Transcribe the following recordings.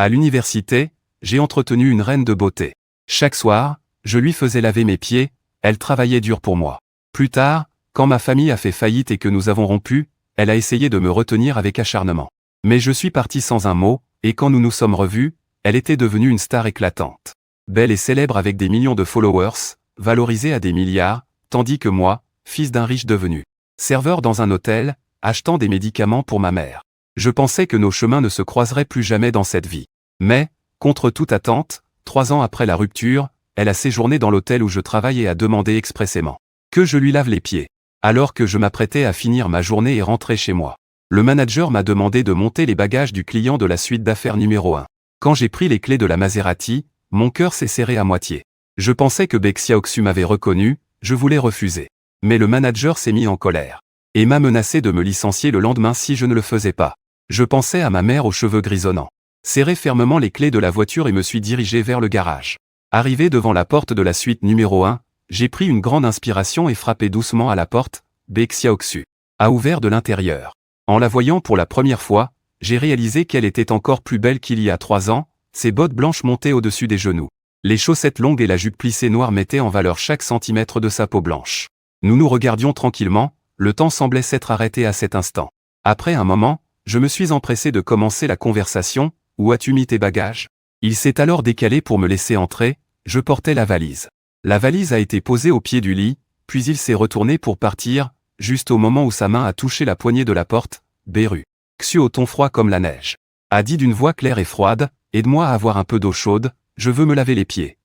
À l'université, j'ai entretenu une reine de beauté. Chaque soir, je lui faisais laver mes pieds, elle travaillait dur pour moi. Plus tard, quand ma famille a fait faillite et que nous avons rompu, elle a essayé de me retenir avec acharnement. Mais je suis parti sans un mot, et quand nous nous sommes revus, elle était devenue une star éclatante. Belle et célèbre avec des millions de followers, valorisée à des milliards, tandis que moi, fils d'un riche devenu serveur dans un hôtel, achetant des médicaments pour ma mère. Je pensais que nos chemins ne se croiseraient plus jamais dans cette vie. Mais, contre toute attente, 3 ans après la rupture, elle a séjourné dans l'hôtel où je travaille et a demandé expressément que je lui lave les pieds. Alors que je m'apprêtais à finir ma journée et rentrer chez moi, le manager m'a demandé de monter les bagages du client de la suite d'affaires numéro 1. Quand j'ai pris les clés de la Maserati, mon cœur s'est serré à moitié. Je pensais que Bexia Oxu m'avait reconnu, je voulais refuser. Mais le manager s'est mis en colère et m'a menacé de me licencier le lendemain si je ne le faisais pas. Je pensais à ma mère aux cheveux grisonnants. Serré fermement les clés de la voiture et me suis dirigé vers le garage. Arrivé devant la porte de la suite numéro 1, j'ai pris une grande inspiration et frappé doucement à la porte. Bexia Oxu a ouvert de l'intérieur. En la voyant pour la première fois, j'ai réalisé qu'elle était encore plus belle qu'il y a 3 ans, ses bottes blanches montaient au-dessus des genoux. Les chaussettes longues et la jupe plissée noire mettaient en valeur chaque centimètre de sa peau blanche. Nous nous regardions tranquillement, le temps semblait s'être arrêté à cet instant. Après un moment, je me suis empressé de commencer la conversation. Où as-tu mis tes bagages? Il s'est alors décalé pour me laisser entrer, je portais la valise. La valise a été posée au pied du lit, puis il s'est retourné pour partir, juste au moment où sa main a touché la poignée de la porte. Beru Xu au ton froid comme la neige a dit d'une voix claire et froide, aide-moi à avoir un peu d'eau chaude, je veux me laver les pieds.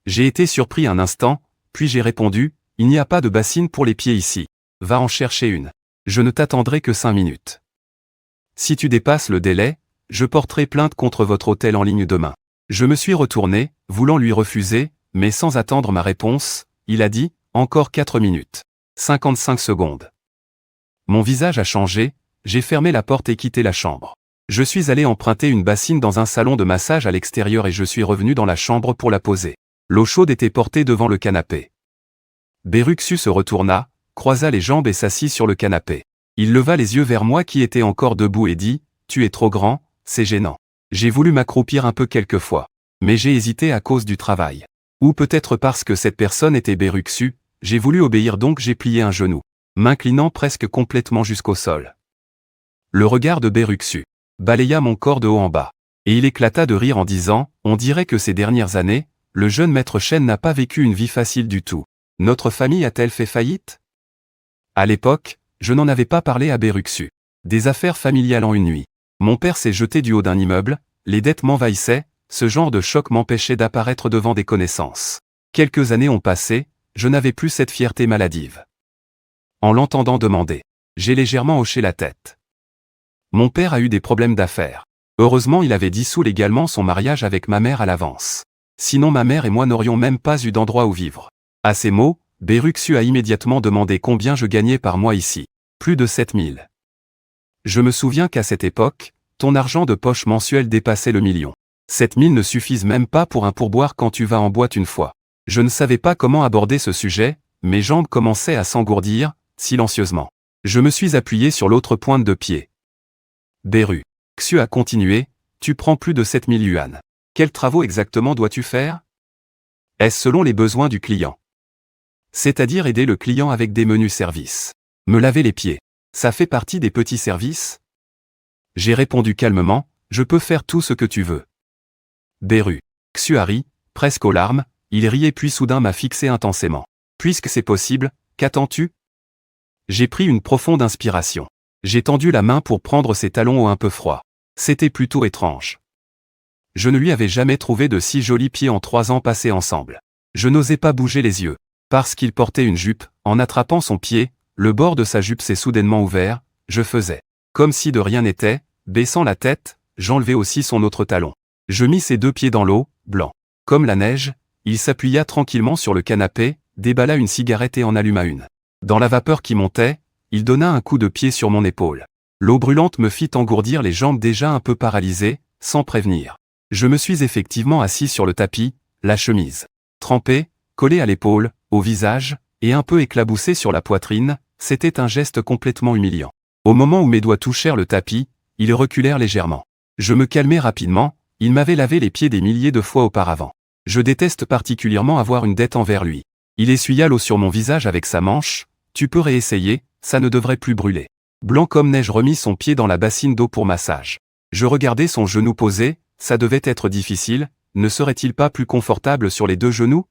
J'ai été surpris un instant, puis j'ai répondu, il n'y a pas de bassine pour les pieds ici. Va en chercher une. Je ne t'attendrai que 5 minutes. Si tu dépasses le délai, je porterai plainte contre votre hôtel en ligne demain. Je me suis retourné, voulant lui refuser, mais sans attendre ma réponse, il a dit, encore 4 minutes. 55 secondes. Mon visage a changé, j'ai fermé la porte et quitté la chambre. Je suis allé emprunter une bassine dans un salon de massage à l'extérieur et je suis revenu dans la chambre pour la poser. L'eau chaude était portée devant le canapé. Beru Xu se retourna, croisa les jambes et s'assit sur le canapé. Il leva les yeux vers moi qui étais encore debout et dit, « Tu es trop grand, c'est gênant. » J'ai voulu m'accroupir un peu quelquefois. Mais j'ai hésité à cause du travail. Ou peut-être parce que cette personne était Beru Xu, j'ai voulu obéir donc j'ai plié un genou, m'inclinant presque complètement jusqu'au sol. Le regard de Beru Xu balaya mon corps de haut en bas. Et il éclata de rire en disant, « On dirait que ces dernières années, le jeune maître Shen n'a pas vécu une vie facile du tout. Notre famille a-t-elle fait faillite ?» À l'époque, je n'en avais pas parlé à Beru Xu. Des affaires familiales en une nuit. Mon père s'est jeté du haut d'un immeuble, les dettes m'envahissaient, ce genre de choc m'empêchait d'apparaître devant des connaissances. Quelques années ont passé, je n'avais plus cette fierté maladive. En l'entendant demander, j'ai légèrement hoché la tête. Mon père a eu des problèmes d'affaires. Heureusement il avait dissous légalement son mariage avec ma mère à l'avance. Sinon ma mère et moi n'aurions même pas eu d'endroit où vivre. À ces mots, Beru Xu a immédiatement demandé combien je gagnais par mois ici. Plus de 7 000. Je me souviens qu'à cette époque, ton argent de poche mensuel dépassait le million. 7 000 ne suffisent même pas pour un pourboire quand tu vas en boîte une fois. Je ne savais pas comment aborder ce sujet, mes jambes commençaient à s'engourdir, silencieusement. Je me suis appuyé sur l'autre pointe de pied. Beru Xu a continué, tu prends plus de 7 000 yuan. Quels travaux exactement dois-tu faire? Est-ce selon les besoins du client? C'est-à-dire aider le client avec des menus services. Me laver les pieds. Ça fait partie des petits services? J'ai répondu calmement, je peux faire tout ce que tu veux. Beru Xu a ri, presque aux larmes, il riait puis soudain m'a fixé intensément. Puisque c'est possible, qu'attends-tu? J'ai pris une profonde inspiration. J'ai tendu la main pour prendre ses talons un peu froids. C'était plutôt étrange. Je ne lui avais jamais trouvé de si jolis pieds en 3 ans passés ensemble. Je n'osais pas bouger les yeux. Parce qu'il portait une jupe, en attrapant son pied, le bord de sa jupe s'est soudainement ouvert, je faisais comme si de rien n'était, baissant la tête, j'enlevai aussi son autre talon. Je mis ses 2 pieds dans l'eau, blanc comme la neige, il s'appuya tranquillement sur le canapé, déballa une cigarette et en alluma une. Dans la vapeur qui montait, il donna un coup de pied sur mon épaule. L'eau brûlante me fit engourdir les jambes déjà un peu paralysées, sans prévenir. Je me suis effectivement assis sur le tapis, la chemise trempée, collée à l'épaule, au visage, et un peu éclaboussée sur la poitrine, c'était un geste complètement humiliant. Au moment où mes doigts touchèrent le tapis, ils reculèrent légèrement. Je me calmai rapidement, Il m'avait lavé les pieds des milliers de fois auparavant. Je déteste particulièrement avoir une dette envers lui. Il essuya l'eau sur mon visage avec sa manche. Tu peux réessayer, ça ne devrait plus brûler. Blanc comme neige remit son pied dans la bassine d'eau pour massage. Je regardais son genou posé, ça devait être difficile, ne serait-il pas plus confortable sur les deux genoux?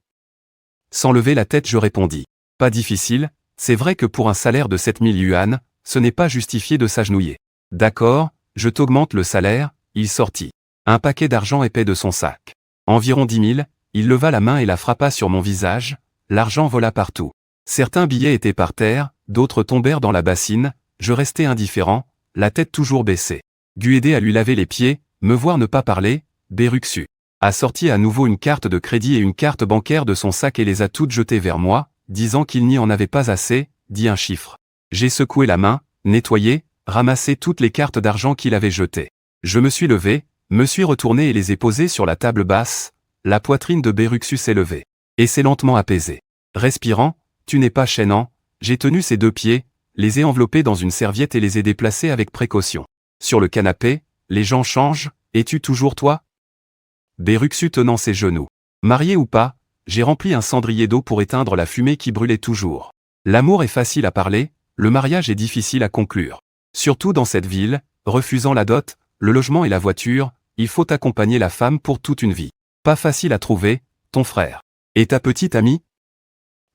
Sans lever la tête je répondis. Pas difficile, c'est vrai que pour un salaire de 7000 yuan, ce n'est pas justifié de s'agenouiller. D'accord, je t'augmente le salaire, il sortit. Un paquet d'argent épais de son sac. Environ 10 000, il leva la main et la frappa sur mon visage, l'argent vola partout. Certains billets étaient par terre, d'autres tombèrent dans la bassine, je restais indifférent, la tête toujours baissée. Dû aider à lui laver les pieds, me voir ne pas parler, Beruxu a sorti à nouveau une carte de crédit et une carte bancaire de son sac et les a toutes jetées vers moi, disant qu'il n'y en avait pas assez, dit un chiffre. J'ai secoué la main, nettoyé, ramassé toutes les cartes d'argent qu'il avait jetées. Je me suis levé, me suis retourné et les ai posées sur la table basse, la poitrine de Beruxu s'est levée. Et s'est lentement apaisée. Respirant, tu n'es pas chaînant, j'ai tenu ses deux pieds, les ai enveloppés dans une serviette et les ai déplacés avec précaution. Sur le canapé, les gens changent, es-tu toujours toi? Beruxu tenant ses genoux. Marié ou pas, j'ai rempli un cendrier d'eau pour éteindre la fumée qui brûlait toujours. L'amour est facile à parler, le mariage est difficile à conclure. Surtout dans cette ville, refusant la dot, le logement et la voiture, il faut accompagner la femme pour toute une vie. Pas facile à trouver, ton frère. Et ta petite amie?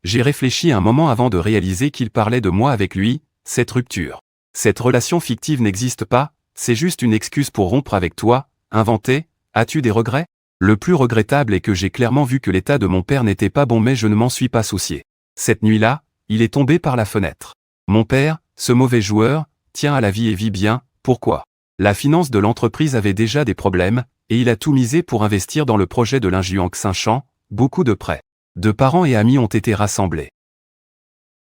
J'ai réfléchi un moment avant de réaliser qu'il parlait de moi avec lui, cette rupture. Cette relation fictive n'existe pas, c'est juste une excuse pour rompre avec toi, inventée. As-tu des regrets? Le plus regrettable est que j'ai clairement vu que l'état de mon père n'était pas bon mais je ne m'en suis pas soucié. Cette nuit-là, il est tombé par la fenêtre. Mon père, ce mauvais joueur, tient à la vie et vit bien, pourquoi? La finance de l'entreprise avait déjà des problèmes, et il a tout misé pour investir dans le projet de l'Injuang Saint-Champ, beaucoup de prêts. De parents et amis ont été rassemblés.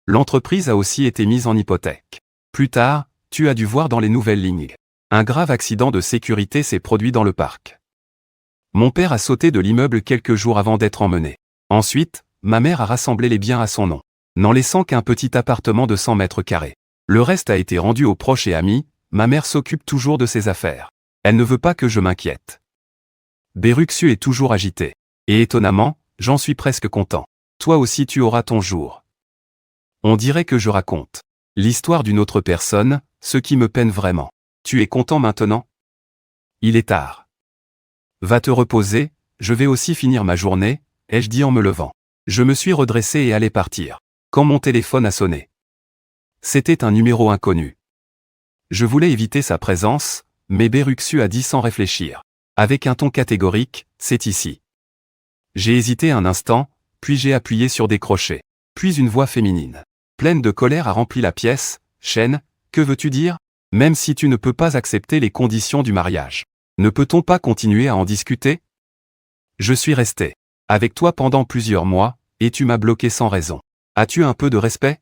L'entreprise a aussi été mise en hypothèque. Plus tard, tu as dû voir dans les nouvelles lignes. Un grave accident de sécurité s'est produit dans le parc. Mon père a sauté de l'immeuble quelques jours avant d'être emmené. Ensuite, ma mère a rassemblé les biens à son nom, n'en laissant qu'un petit appartement de 100 mètres carrés. Le reste a été rendu aux proches et amis, ma mère s'occupe toujours de ses affaires. Elle ne veut pas que je m'inquiète. Beruxu est toujours agité. Et étonnamment, j'en suis presque content. Toi aussi tu auras ton jour. On dirait que je raconte l'histoire d'une autre personne, ce qui me peine vraiment. Tu es content maintenant? Il est tard. Va te reposer, je vais aussi finir ma journée, ai-je dit en me levant. Je me suis redressé et allais partir. Quand mon téléphone a sonné. C'était un numéro inconnu. Je voulais éviter sa présence, mais Beruxu a dit sans réfléchir. Avec un ton catégorique, c'est ici. J'ai hésité un instant, puis j'ai appuyé sur décrocher. Puis une voix féminine, pleine de colère a rempli la pièce. Chen, que veux-tu dire? Même si tu ne peux pas accepter les conditions du mariage. Ne peut-on pas continuer à en discuter? Je suis resté avec toi pendant plusieurs mois, et tu m'as bloqué sans raison. As-tu un peu de respect?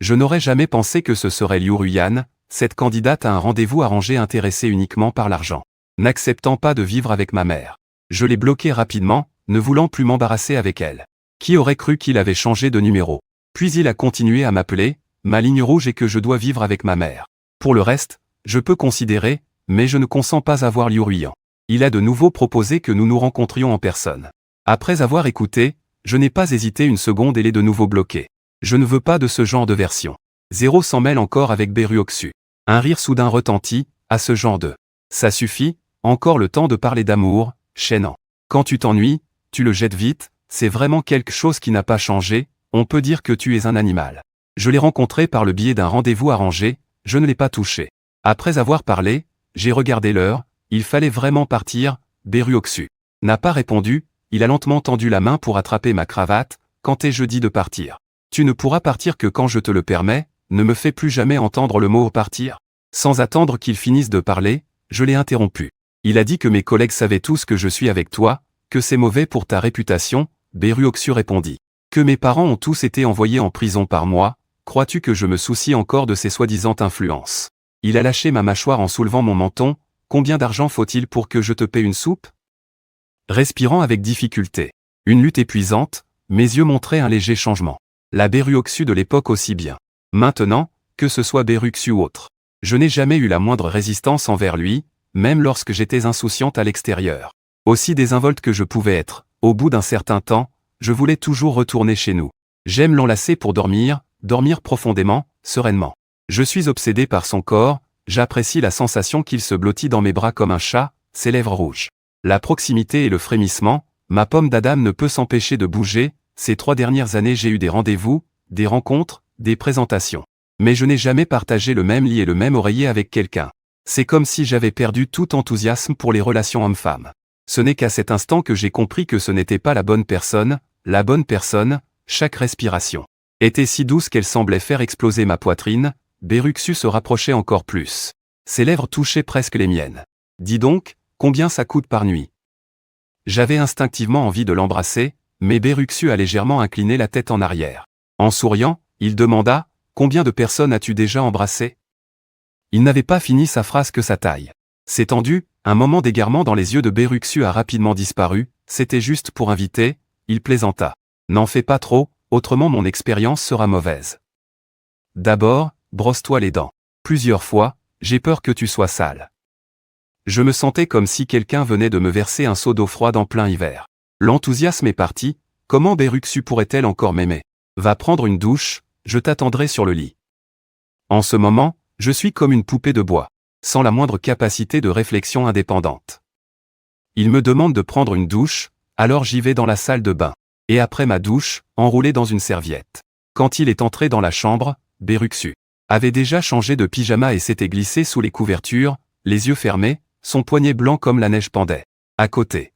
Je n'aurais jamais pensé que ce serait Liu Ruyan, cette candidate à un rendez-vous arrangé intéressée uniquement par l'argent. N'acceptant pas de vivre avec ma mère. Je l'ai bloqué rapidement, ne voulant plus m'embarrasser avec elle. Qui aurait cru qu'il avait changé de numéro? Puis il a continué à m'appeler, ma ligne rouge est que je dois vivre avec ma mère. Pour le reste, je peux considérer, mais je ne consens pas à voir Liu Ruyan. Il a de nouveau proposé que nous nous rencontrions en personne. Après avoir écouté, je n'ai pas hésité une seconde et l'ai de nouveau bloqué. Je ne veux pas de ce genre de version. Zéro s'en mêle encore avec Beruxu. Un rire soudain retentit, à ce genre de. Ça suffit, encore le temps de parler d'amour, chaînant. Quand tu t'ennuies, tu le jettes vite, c'est vraiment quelque chose qui n'a pas changé, on peut dire que tu es un animal. Je l'ai rencontré par le biais d'un rendez-vous arrangé, je ne l'ai pas touché. Après avoir parlé, j'ai regardé l'heure, il fallait vraiment partir, Beruxu n'a pas répondu, il a lentement tendu la main pour attraper ma cravate, quand est-je dit de partir? Tu ne pourras partir que quand je te le permets, ne me fais plus jamais entendre le mot partir. Sans attendre qu'il finisse de parler, je l'ai interrompu. Il a dit que mes collègues savaient tous que je suis avec toi, que c'est mauvais pour ta réputation, Beruxu répondit. Que mes parents ont tous été envoyés en prison par moi, crois-tu que je me soucie encore de ces soi-disant influences? Il a lâché ma mâchoire en soulevant mon menton, combien d'argent faut-il pour que je te paie une soupe? Respirant avec difficulté. Une lutte épuisante, mes yeux montraient un léger changement. La Beruxu de l'époque aussi bien. Maintenant, que ce soit Beruxu ou autre. Je n'ai jamais eu la moindre résistance envers lui, même lorsque j'étais insouciante à l'extérieur. Aussi désinvolte que je pouvais être, au bout d'un certain temps, je voulais toujours retourner chez nous. J'aime l'enlacer pour dormir profondément, sereinement. Je suis obsédé par son corps, j'apprécie la sensation qu'il se blottit dans mes bras comme un chat, ses lèvres rouges. La proximité et le frémissement, ma pomme d'Adam ne peut s'empêcher de bouger. Ces 3 dernières années j'ai eu des rendez-vous, des rencontres, des présentations. Mais je n'ai jamais partagé le même lit et le même oreiller avec quelqu'un. C'est comme si j'avais perdu tout enthousiasme pour les relations hommes-femmes. Ce n'est qu'à cet instant que j'ai compris que ce n'était pas la bonne personne, chaque respiration était si douce qu'elle semblait faire exploser ma poitrine. Beruxu se rapprochait encore plus. Ses lèvres touchaient presque les miennes. Dis donc, combien ça coûte par nuit? J'avais instinctivement envie de l'embrasser, mais Beruxu a légèrement incliné la tête en arrière. En souriant, il demanda, « Combien de personnes as-tu déjà embrassé ?» Il n'avait pas fini sa phrase que sa taille s'est tendue, un moment d'égarement dans les yeux de Beruxu a rapidement disparu, c'était juste pour inviter, il plaisanta. « N'en fais pas trop, autrement mon expérience sera mauvaise. D'abord, brosse-toi les dents. Plusieurs fois, j'ai peur que tu sois sale. » Je me sentais comme si quelqu'un venait de me verser un seau d'eau froide en plein hiver. L'enthousiasme est parti, comment Beruxu pourrait-elle encore m'aimer? Va prendre une douche, je t'attendrai sur le lit. En ce moment, je suis comme une poupée de bois, sans la moindre capacité de réflexion indépendante. Il me demande de prendre une douche, alors j'y vais dans la salle de bain. Et après ma douche, enroulé dans une serviette. Quand il est entré dans la chambre, Beruxu avait déjà changé de pyjama et s'était glissé sous les couvertures, les yeux fermés, son poignet blanc comme la neige pendait. À côté.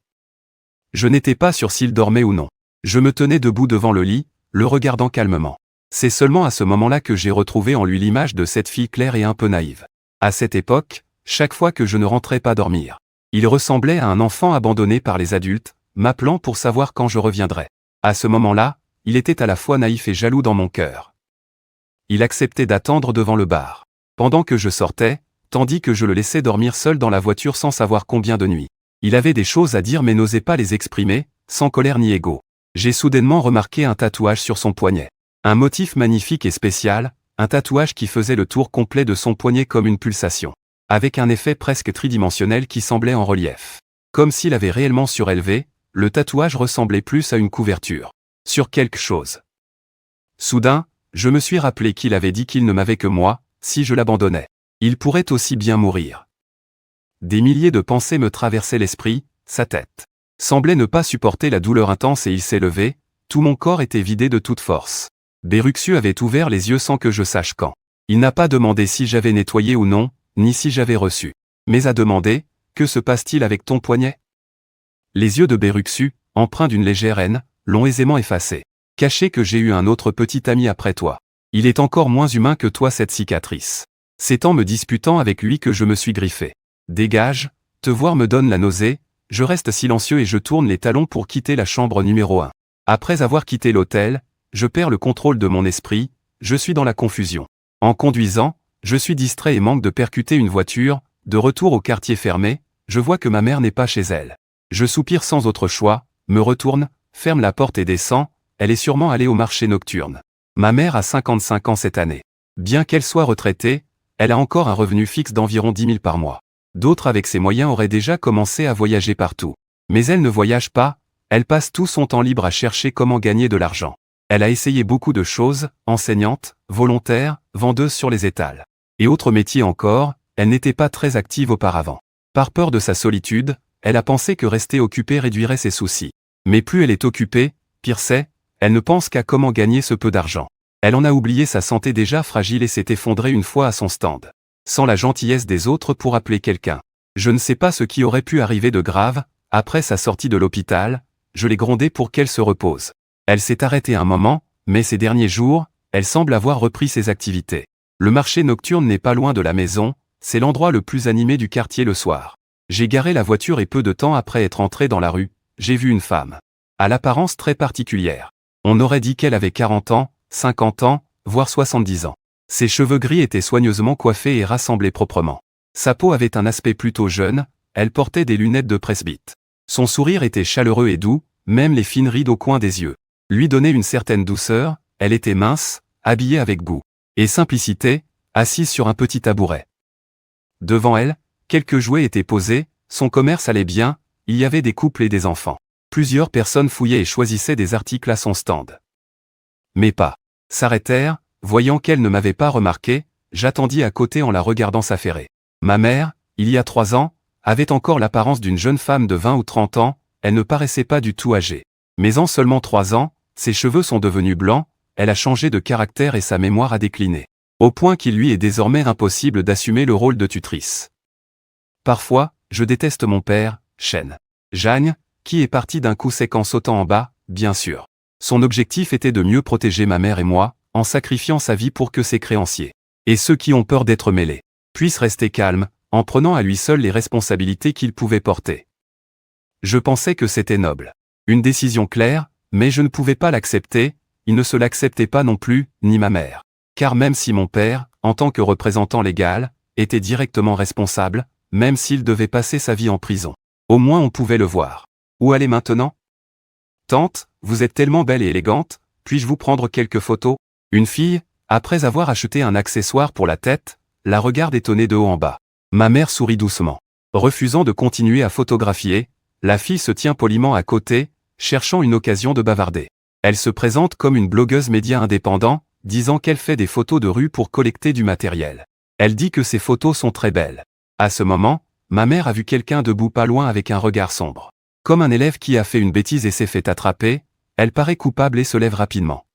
Je n'étais pas sûr s'il dormait ou non. Je me tenais debout devant le lit, le regardant calmement. C'est seulement à ce moment-là que j'ai retrouvé en lui l'image de cette fille claire et un peu naïve. À cette époque, chaque fois que je ne rentrais pas dormir, il ressemblait à un enfant abandonné par les adultes, m'appelant pour savoir quand je reviendrais. À ce moment-là, il était à la fois naïf et jaloux dans mon cœur. Il acceptait d'attendre devant le bar, pendant que je sortais, tandis que je le laissais dormir seul dans la voiture sans savoir combien de nuits. Il avait des choses à dire mais n'osait pas les exprimer, sans colère ni ego. J'ai soudainement remarqué un tatouage sur son poignet. Un motif magnifique et spécial, un tatouage qui faisait le tour complet de son poignet comme une pulsation, avec un effet presque tridimensionnel qui semblait en relief. Comme s'il avait réellement surélevé, le tatouage ressemblait plus à une couverture sur quelque chose. Soudain, je me suis rappelé qu'il avait dit qu'il ne m'avait que moi, si je l'abandonnais. Il pourrait aussi bien mourir. Des milliers de pensées me traversaient l'esprit, sa tête semblait ne pas supporter la douleur intense et il s'est levé, tout mon corps était vidé de toute force. Beruxu avait ouvert les yeux sans que je sache quand. Il n'a pas demandé si j'avais nettoyé ou non, ni si j'avais reçu. Mais a demandé, que se passe-t-il avec ton poignet? Les yeux de Beruxu, empreints d'une légère haine, l'ont aisément effacé. Caché que j'ai eu un autre petit ami après toi. Il est encore moins humain que toi cette cicatrice. C'est en me disputant avec lui que je me suis griffé. Dégage, te voir me donne la nausée, je reste silencieux et je tourne les talons pour quitter la chambre numéro 1. Après avoir quitté l'hôtel, je perds le contrôle de mon esprit, je suis dans la confusion. En conduisant, je suis distrait et manque de percuter une voiture, de retour au quartier fermé, je vois que ma mère n'est pas chez elle. Je soupire sans autre choix, me retourne, ferme la porte et descends, elle est sûrement allée au marché nocturne. Ma mère a 55 ans cette année. Bien qu'elle soit retraitée, elle a encore un revenu fixe d'environ 10 000 par mois. D'autres avec ses moyens auraient déjà commencé à voyager partout. Mais elle ne voyage pas, elle passe tout son temps libre à chercher comment gagner de l'argent. Elle a essayé beaucoup de choses, enseignante, volontaire, vendeuse sur les étals. Et autres métiers encore, elle n'était pas très active auparavant. Par peur de sa solitude, elle a pensé que rester occupée réduirait ses soucis. Mais plus elle est occupée, pire c'est, elle ne pense qu'à comment gagner ce peu d'argent. Elle en a oublié sa santé déjà fragile et s'est effondrée une fois à son stand. Sans la gentillesse des autres pour appeler quelqu'un. Je ne sais pas ce qui aurait pu arriver de grave, après sa sortie de l'hôpital, je l'ai grondée pour qu'elle se repose. Elle s'est arrêtée un moment, mais ces derniers jours, elle semble avoir repris ses activités. Le marché nocturne n'est pas loin de la maison, c'est l'endroit le plus animé du quartier le soir. J'ai garé la voiture et peu de temps après être entré dans la rue, j'ai vu une femme. À l'apparence très particulière. On aurait dit qu'elle avait 40 ans, 50 ans, voire 70 ans. Ses cheveux gris étaient soigneusement coiffés et rassemblés proprement. Sa peau avait un aspect plutôt jeune, elle portait des lunettes de presbyte. Son sourire était chaleureux et doux, même les fines rides au coin des yeux lui donnaient une certaine douceur, elle était mince, habillée avec goût et simplicité, assise sur un petit tabouret. Devant elle, Quelques jouets étaient posés, son commerce allait bien, il y avait des couples et des enfants. Plusieurs personnes fouillaient et choisissaient des articles à son stand. Mes pas s'arrêtèrent, voyant qu'elle ne m'avait pas remarqué, j'attendis à côté en la regardant s'affairer. Ma mère, il y a 3 ans, avait encore l'apparence d'une jeune femme de 20 ou 30 ans, elle ne paraissait pas du tout âgée. Mais en seulement 3 ans, ses cheveux sont devenus blancs, elle a changé de caractère et sa mémoire a décliné. Au point qu'il lui est désormais impossible d'assumer le rôle de tutrice. Parfois, je déteste mon père, Chen Jagne, qui est parti d'un coup sec en sautant en bas, bien sûr. Son objectif était de mieux protéger ma mère et moi, en sacrifiant sa vie pour que ses créanciers, et ceux qui ont peur d'être mêlés, puissent rester calmes, en prenant à lui seul les responsabilités qu'il pouvait porter. Je pensais que c'était noble. Une décision claire, mais je ne pouvais pas l'accepter, il ne se l'acceptait pas non plus, ni ma mère. Car même si mon père, en tant que représentant légal, était directement responsable, même s'il devait passer sa vie en prison, au moins on pouvait le voir. Où aller maintenant? Tante, vous êtes tellement belle et élégante, puis-je vous prendre quelques photos? Une fille, après avoir acheté un accessoire pour la tête, la regarde étonnée de haut en bas. Ma mère sourit doucement. Refusant de continuer à photographier, la fille se tient poliment à côté, cherchant une occasion de bavarder. Elle se présente comme une blogueuse média indépendant, disant qu'elle fait des photos de rue pour collecter du matériel. Elle dit que ses photos sont très belles. À ce moment, ma mère a vu quelqu'un debout pas loin avec un regard sombre. Comme un élève qui a fait une bêtise et s'est fait attraper, elle paraît coupable et se lève rapidement.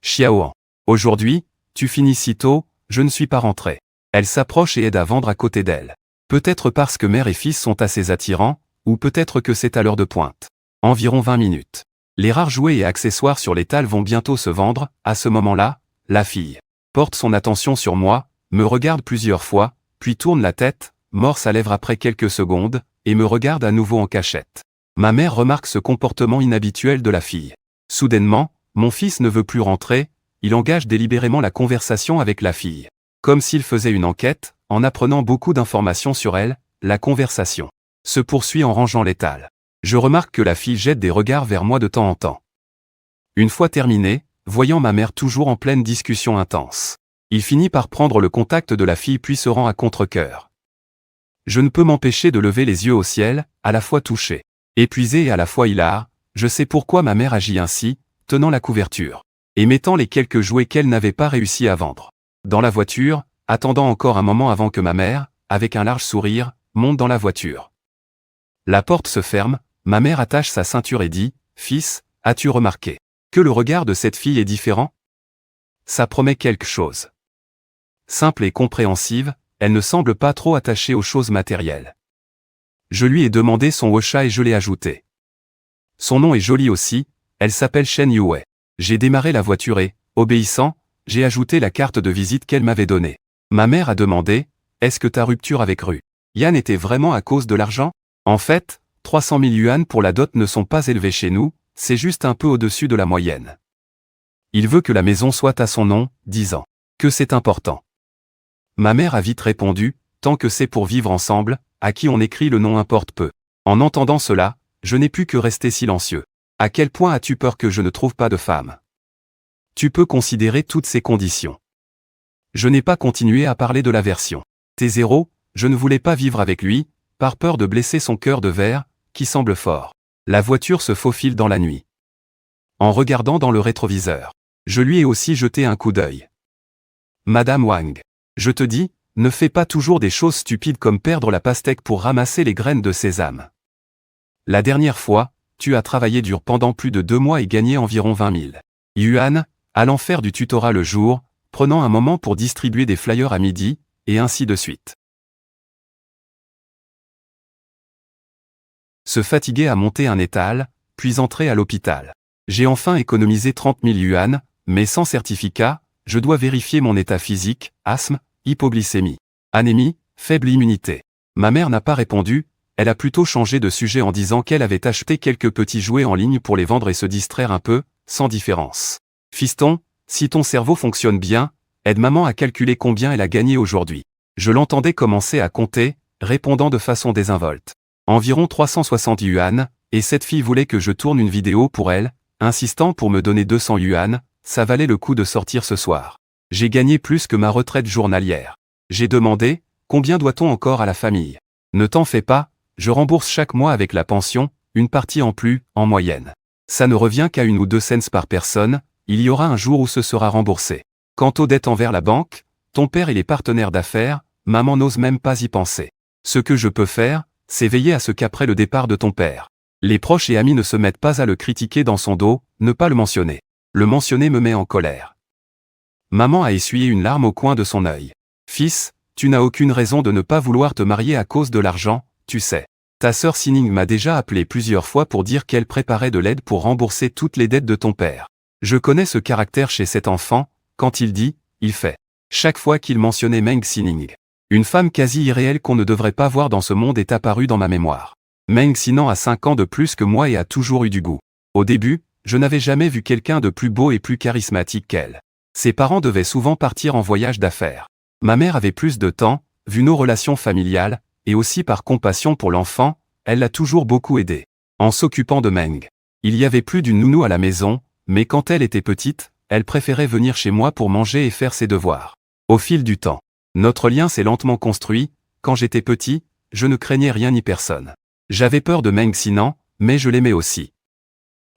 Xiaoan. Aujourd'hui, tu finis si tôt, je ne suis pas rentrée. Elle s'approche et aide à vendre à côté d'elle. Peut-être parce que mère et fils sont assez attirants, ou peut-être que c'est à l'heure de pointe. Environ 20 minutes. Les rares jouets et accessoires sur l'étal vont bientôt se vendre, à ce moment-là, la fille porte son attention sur moi, me regarde plusieurs fois, puis tourne la tête, mord sa lèvre après quelques secondes, et me regarde à nouveau en cachette. Ma mère remarque ce comportement inhabituel de la fille. Soudainement, mon fils ne veut plus rentrer, il engage délibérément la conversation avec la fille. Comme s'il faisait une enquête, en apprenant beaucoup d'informations sur elle, la conversation se poursuit en rangeant l'étal. Je remarque que la fille jette des regards vers moi de temps en temps. Une fois terminé, voyant ma mère toujours en pleine discussion intense, il finit par prendre le contact de la fille puis se rend à contre-cœur. Je ne peux m'empêcher de lever les yeux au ciel, à la fois touché, épuisé et à la fois hilar, je sais pourquoi ma mère agit ainsi, tenant la couverture, et mettant les quelques jouets qu'elle n'avait pas réussi à vendre. Dans la voiture, attendant encore un moment avant que ma mère, avec un large sourire, monte dans la voiture. La porte se ferme, ma mère attache sa ceinture et dit, « Fils, as-tu remarqué que le regard de cette fille est différent? Ça promet quelque chose. » Simple et compréhensive, elle ne semble pas trop attachée aux choses matérielles. Je lui ai demandé son Ocha et je l'ai ajouté. Son nom est joli aussi, elle s'appelle Shen Yue. J'ai démarré la voiture et, obéissant, j'ai ajouté la carte de visite qu'elle m'avait donnée. Ma mère a demandé, « Est-ce que ta rupture avec Ru Yan était vraiment à cause de l'argent? » En fait, 300 000 yuan pour la dot ne sont pas élevés chez nous, c'est juste un peu au-dessus de la moyenne. Il veut que la maison soit à son nom, disant que c'est important. Ma mère a vite répondu, tant que c'est pour vivre ensemble, à qui on écrit le nom importe peu. En entendant cela, je n'ai pu que rester silencieux. À quel point as-tu peur que je ne trouve pas de femme? Tu peux considérer toutes ces conditions. Je n'ai pas continué à parler de la version T0, je ne voulais pas vivre avec lui, par peur de blesser son cœur de verre, qui semble fort. La voiture se faufile dans la nuit. En regardant dans le rétroviseur, je lui ai aussi jeté un coup d'œil. Madame Wang, je te dis, ne fais pas toujours des choses stupides comme perdre la pastèque pour ramasser les graines de sésame. La dernière fois, tu as travaillé dur pendant plus de 2 mois et gagné environ 20 000 yuan, allant faire du tutorat le jour, prenant un moment pour distribuer des flyers à midi, et ainsi de suite. Se fatiguer à monter un étal, puis entrer à l'hôpital. J'ai enfin économisé 30 000 yuan, mais sans certificat, je dois vérifier mon état physique, asthme, hypoglycémie, anémie, faible immunité. Ma mère n'a pas répondu, elle a plutôt changé de sujet en disant qu'elle avait acheté quelques petits jouets en ligne pour les vendre et se distraire un peu, sans différence. Fiston, si ton cerveau fonctionne bien, aide maman à calculer combien elle a gagné aujourd'hui. Je l'entendais commencer à compter, répondant de façon désinvolte. Environ 360 yuan, et cette fille voulait que je tourne une vidéo pour elle, insistant pour me donner 200 yuan, ça valait le coup de sortir ce soir. J'ai gagné plus que ma retraite journalière. J'ai demandé, Combien doit-on encore à la famille? Ne t'en fais pas, je rembourse chaque mois avec la pension, une partie en plus, en moyenne. Ça ne revient qu'à 1 ou 2 cents par personne, il y aura un jour où ce sera remboursé. Quant aux dettes envers la banque, ton père et les partenaires d'affaires, maman n'ose même pas y penser. Ce que je peux faire, c'est veiller à ce qu'après le départ de ton père, les proches et amis ne se mettent pas à le critiquer dans son dos, ne pas le mentionner. Le mentionner me met en colère. Maman a essuyé une larme au coin de son œil. Fils, tu n'as aucune raison de ne pas vouloir te marier à cause de l'argent, tu sais. Ta sœur Sining m'a déjà appelé plusieurs fois pour dire qu'elle préparait de l'aide pour rembourser toutes les dettes de ton père. Je connais ce caractère chez cet enfant, quand il dit, il fait. Chaque fois qu'il mentionnait Meng Sining. Une femme quasi irréelle qu'on ne devrait pas voir dans ce monde est apparue dans ma mémoire. Meng Sinan a 5 ans de plus que moi et a toujours eu du goût. Au début, je n'avais jamais vu quelqu'un de plus beau et plus charismatique qu'elle. Ses parents devaient souvent partir en voyage d'affaires. Ma mère avait plus de temps, vu nos relations familiales, et aussi par compassion pour l'enfant, elle l'a toujours beaucoup aidé. En s'occupant de Meng. Il y avait plus d'une nounou à la maison, mais quand elle était petite, elle préférait venir chez moi pour manger et faire ses devoirs. Au fil du temps, notre lien s'est lentement construit. Quand j'étais petit, je ne craignais rien ni personne. J'avais peur de Meng Sinan, mais je l'aimais aussi.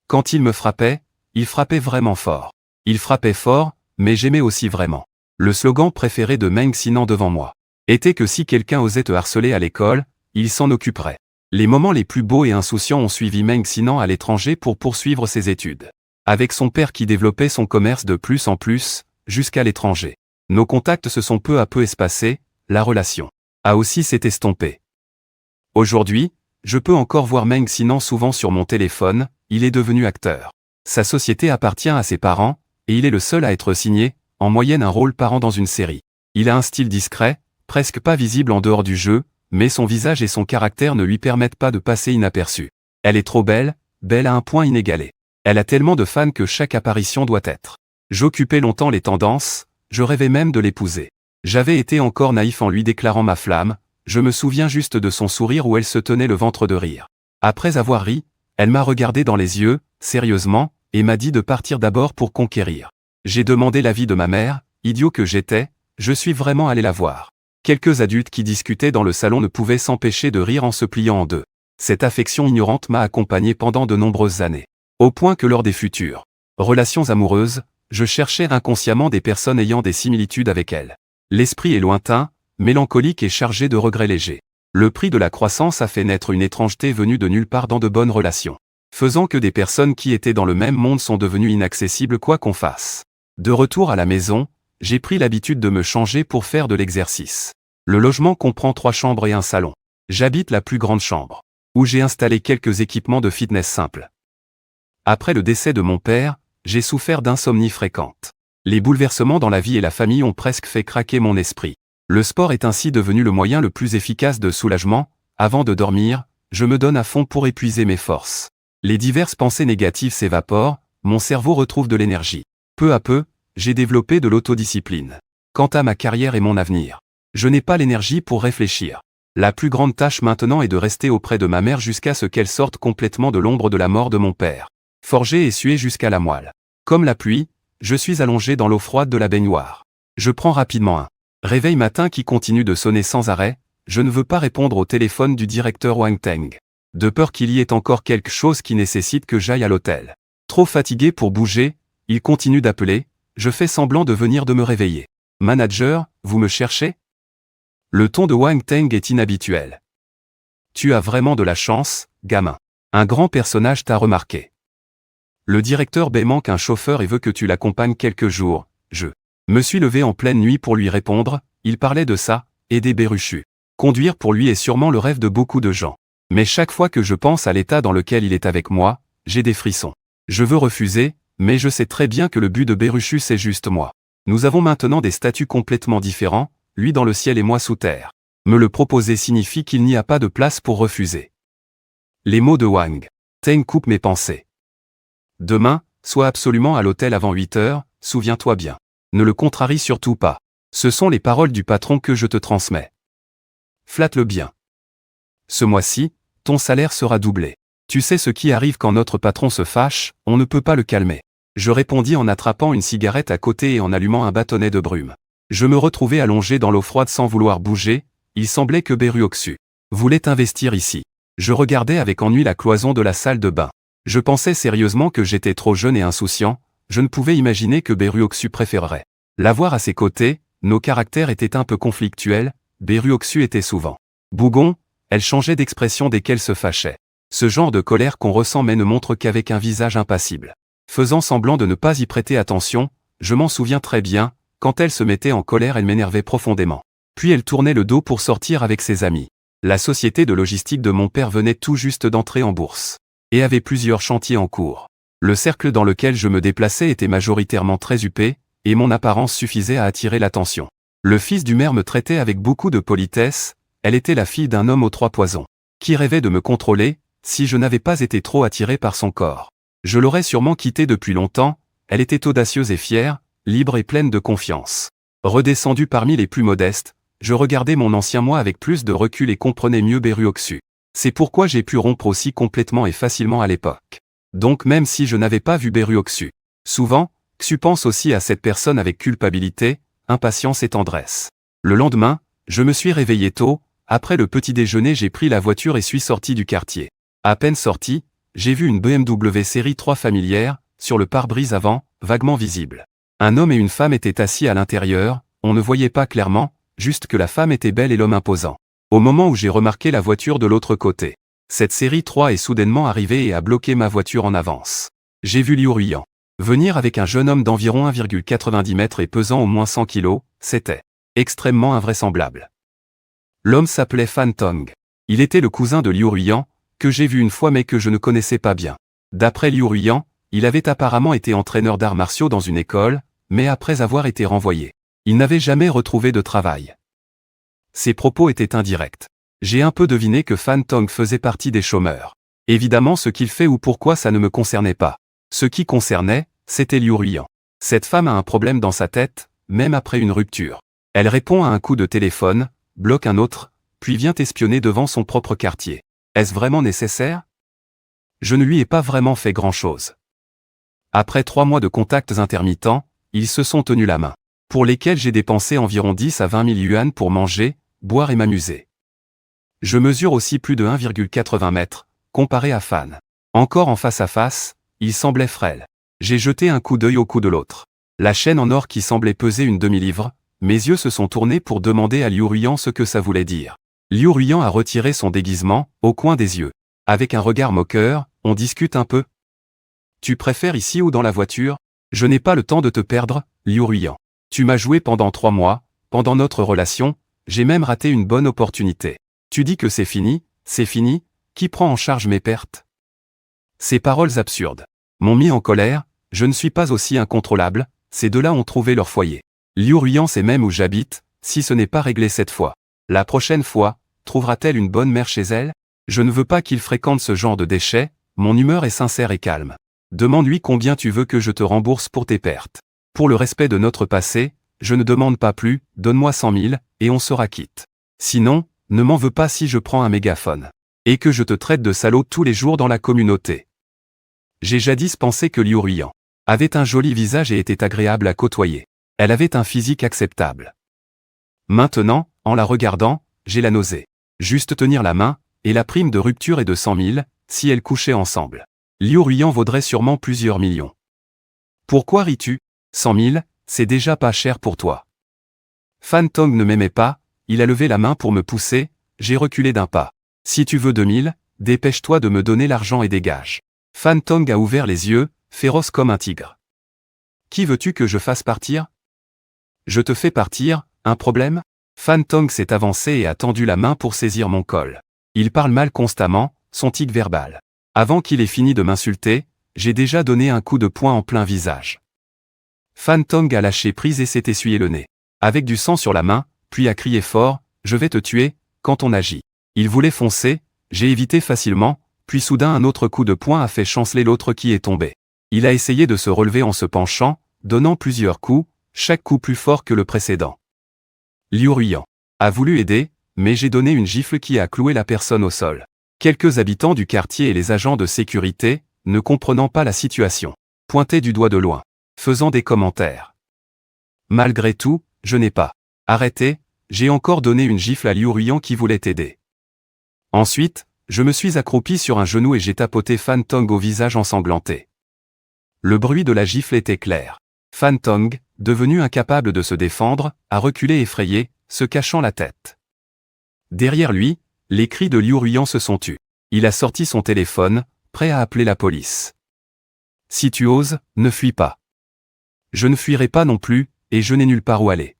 Quand il me frappait, il frappait vraiment fort. Il frappait fort, mais j'aimais aussi vraiment. Le slogan préféré de Meng Sinan devant moi était que si quelqu'un osait te harceler à l'école, il s'en occuperait. Les moments les plus beaux et insouciants ont suivi Meng Sinan à l'étranger pour poursuivre ses études. Avec son père qui développait son commerce de plus en plus, jusqu'à l'étranger. Nos contacts se sont peu à peu espacés, la relation a aussi s'est estompée. Aujourd'hui, je peux encore voir Meng Sinan souvent sur mon téléphone, il est devenu acteur. Sa société appartient à ses parents, et il est le seul à être signé, en moyenne un rôle par an dans une série. Il a un style discret, presque pas visible en dehors du jeu, mais son visage et son caractère ne lui permettent pas de passer inaperçu. Elle est trop belle, belle à un point inégalé. Elle a tellement de fans que chaque apparition doit être. J'occupais longtemps les tendances, je rêvais même de l'épouser. J'avais été encore naïf en lui déclarant ma flamme, je me souviens juste de son sourire où elle se tenait le ventre de rire. Après avoir ri, elle m'a regardé dans les yeux, sérieusement, et m'a dit de partir d'abord pour conquérir. J'ai demandé l'avis de ma mère, idiot que j'étais, je suis vraiment allé la voir. Quelques adultes qui discutaient dans le salon ne pouvaient s'empêcher de rire en se pliant en deux. Cette affection ignorante m'a accompagné pendant de nombreuses années. Au point que lors des futures relations amoureuses, je cherchais inconsciemment des personnes ayant des similitudes avec elle. L'esprit est lointain, mélancolique et chargé de regrets légers. Le prix de la croissance a fait naître une étrangeté venue de nulle part dans de bonnes relations, faisant que des personnes qui étaient dans le même monde sont devenues inaccessibles quoi qu'on fasse. De retour à la maison, j'ai pris l'habitude de me changer pour faire de l'exercice. Le logement comprend 3 chambres et un salon. J'habite la plus grande chambre, où j'ai installé quelques équipements de fitness simples. Après le décès de mon père, j'ai souffert d'insomnie fréquente. Les bouleversements dans la vie et la famille ont presque fait craquer mon esprit. Le sport est ainsi devenu le moyen le plus efficace de soulagement. Avant de dormir, je me donne à fond pour épuiser mes forces. Les diverses pensées négatives s'évaporent, mon cerveau retrouve de l'énergie. Peu à peu, j'ai développé de l'autodiscipline. Quant à ma carrière et mon avenir, je n'ai pas l'énergie pour réfléchir. La plus grande tâche maintenant est de rester auprès de ma mère jusqu'à ce qu'elle sorte complètement de l'ombre de la mort de mon père. Forgé et sué jusqu'à la moelle. Comme la pluie, je suis allongé dans l'eau froide de la baignoire. Je prends rapidement un réveil matin qui continue de sonner sans arrêt. Je ne veux pas répondre au téléphone du directeur Wang Teng. De peur qu'il y ait encore quelque chose qui nécessite que j'aille à l'hôtel. Trop fatigué pour bouger, il continue d'appeler. Je fais semblant de venir de me réveiller. Manager, vous me cherchez? Le ton de Wang Teng est inhabituel. Tu as vraiment de la chance, gamin. Un grand personnage t'a remarqué. Le directeur B manque un chauffeur et veut que tu l'accompagnes quelques jours. Je me suis levé en pleine nuit pour lui répondre, il parlait de ça, aider Beruchu. Conduire pour lui est sûrement le rêve de beaucoup de gens. Mais chaque fois que je pense à l'état dans lequel il est avec moi, j'ai des frissons. Je veux refuser, mais je sais très bien que le but de Beruchu c'est juste moi. Nous avons maintenant des statuts complètement différents, lui dans le ciel et moi sous terre. Me le proposer signifie qu'il n'y a pas de place pour refuser. Les mots de Wang Teng coupent mes pensées. Demain, sois absolument à l'hôtel avant 8 heures, souviens-toi bien. Ne le contrarie surtout pas. Ce sont les paroles du patron que je te transmets. Flatte-le bien. Ce mois-ci, ton salaire sera doublé. Tu sais ce qui arrive quand notre patron se fâche, on ne peut pas le calmer. Je répondis en attrapant une cigarette à côté et en allumant un bâtonnet de brume. Je me retrouvais allongé dans l'eau froide sans vouloir bouger, Il semblait que Berruoxu voulait investir ici. Je regardais avec ennui la cloison de la salle de bain. Je pensais sérieusement que j'étais trop jeune et insouciant, je ne pouvais imaginer que Berruoxu préférerait l'avoir à ses côtés. Nos caractères étaient un peu conflictuels, Berruoxu était souvent bougon, elle changeait d'expression dès qu'elle se fâchait. Ce genre de colère qu'on ressent mais ne montre qu'avec un visage impassible. Faisant semblant de ne pas y prêter attention, je m'en souviens très bien, quand elle se mettait en colère elle m'énervait profondément. Puis elle tournait le dos pour sortir avec ses amis. La société de logistique de mon père venait tout juste d'entrer en bourse et avait plusieurs chantiers en cours. Le cercle dans lequel je me déplaçais était majoritairement très huppé, et mon apparence suffisait à attirer l'attention. Le fils du maire me traitait avec beaucoup de politesse, elle était la fille d'un homme aux 3 poisons, qui rêvait de me contrôler, si je n'avais pas été trop attiré par son corps. Je l'aurais sûrement quittée depuis longtemps, elle était audacieuse et fière, libre et pleine de confiance. Redescendue parmi les plus modestes, je regardais mon ancien moi avec plus de recul et comprenais mieux Berruoxu. C'est pourquoi j'ai pu rompre aussi complètement et facilement à l'époque. Donc même si je n'avais pas vu Berruoxu souvent, Xu pense aussi à cette personne avec culpabilité, impatience et tendresse. Le lendemain, je me suis réveillé tôt, après le petit déjeuner j'ai pris la voiture et suis sorti du quartier. À peine sorti, j'ai vu une BMW série 3 familière, sur le pare-brise avant, vaguement visible. Un homme et une femme étaient assis à l'intérieur, on ne voyait pas clairement, juste que la femme était belle et l'homme imposant. Au moment où j'ai remarqué la voiture de l'autre côté, cette série 3 est soudainement arrivée et a bloqué ma voiture en avance. J'ai vu Liu Ruiyan venir avec un jeune homme d'environ 1,90 m et pesant au moins 100 kg, c'était extrêmement invraisemblable. L'homme s'appelait Fan Tong. Il était le cousin de Liu Ruiyan, que j'ai vu une fois mais que je ne connaissais pas bien. D'après Liu Ruiyan, il avait apparemment été entraîneur d'arts martiaux dans une école, mais après avoir été renvoyé, il n'avait jamais retrouvé de travail. Ses propos étaient indirects. J'ai un peu deviné que Fan Tong faisait partie des chômeurs. Évidemment ce qu'il fait ou pourquoi ça ne me concernait pas. Ce qui concernait, c'était Liu Ruiyan. Cette femme a un problème dans sa tête, même après une rupture. Elle répond à un coup de téléphone, bloque un autre, puis vient espionner devant son propre quartier. Est-ce vraiment nécessaire? Je ne lui ai pas vraiment fait grand-chose. Après 3 mois de contacts intermittents, ils se sont tenus la main, pour lesquels j'ai dépensé environ 10 à 20 000 yuan pour manger, boire et m'amuser. Je mesure aussi plus de 1,80 m, comparé à Fan. Encore en face à face, il semblait frêle. J'ai jeté un coup d'œil au cou de l'autre. La chaîne en or qui semblait peser une demi-livre, mes yeux se sont tournés pour demander à Liu Ruiyan ce que ça voulait dire. Liu Ruiyan a retiré son déguisement, au coin des yeux. Avec un regard moqueur, on discute un peu. Tu préfères ici ou dans la voiture? Je n'ai pas le temps de te perdre, Liu Ruiyan. Tu m'as joué pendant 3 mois, pendant notre relation, j'ai même raté une bonne opportunité. Tu dis que c'est fini, qui prend en charge mes pertes? Ces paroles absurdes m'ont mis en colère, je ne suis pas aussi incontrôlable, ces deux-là ont trouvé leur foyer. Liu Ruiyan sait même où j'habite, si ce n'est pas réglé cette fois. La prochaine fois, trouvera-t-elle une bonne mère chez elle? Je ne veux pas qu'il fréquente ce genre de déchets, mon humeur est sincère et calme. Demande-lui combien tu veux que je te rembourse pour tes pertes. Pour le respect de notre passé, je ne demande pas plus, donne-moi 100 000, et on sera quitte. Sinon, ne m'en veux pas si je prends un mégaphone. Et que je te traite de salaud tous les jours dans la communauté. J'ai jadis pensé que Liu Ruiyan avait un joli visage et était agréable à côtoyer. Elle avait un physique acceptable. Maintenant, en la regardant, j'ai la nausée. Juste tenir la main, et la prime de rupture est de 100 000, si elles couchaient ensemble. Liu Ruiyan vaudrait sûrement plusieurs millions. Pourquoi ris-tu? 100 000, c'est déjà pas cher pour toi. Fan Tong ne m'aimait pas, il a levé la main pour me pousser, j'ai reculé d'un pas. Si tu veux 2000, dépêche-toi de me donner l'argent et dégage. Fan Tong a ouvert les yeux, féroce comme un tigre. Qui veux-tu que je fasse partir? Je te fais partir, un problème? Fan Tong s'est avancé et a tendu la main pour saisir mon col. Il parle mal constamment, son tic verbal. Avant qu'il ait fini de m'insulter, j'ai déjà donné un coup de poing en plein visage. Fan Tong a lâché prise et s'est essuyé le nez. Avec du sang sur la main, puis a crié fort, « Je vais te tuer », quand on agit. Il voulait foncer, j'ai évité facilement, puis soudain un autre coup de poing a fait chanceler l'autre qui est tombé. Il a essayé de se relever en se penchant, donnant plusieurs coups, chaque coup plus fort que le précédent. Liu Ruiyan a voulu aider, mais j'ai donné une gifle qui a cloué la personne au sol. Quelques habitants du quartier et les agents de sécurité, ne comprenant pas la situation, pointaient du doigt de loin, faisant des commentaires. Malgré tout, je n'ai pas arrêté, j'ai encore donné une gifle à Liu Ruiyan qui voulait aider. Ensuite, je me suis accroupi sur un genou et j'ai tapoté Fan Tong au visage ensanglanté. Le bruit de la gifle était clair. Fan Tong, devenu incapable de se défendre, a reculé effrayé, se cachant la tête. Derrière lui, les cris de Liu Ruiyan se sont tus. Il a sorti son téléphone, prêt à appeler la police. Si tu oses, ne fuis pas. Je ne fuirai pas non plus, et je n'ai nulle part où aller.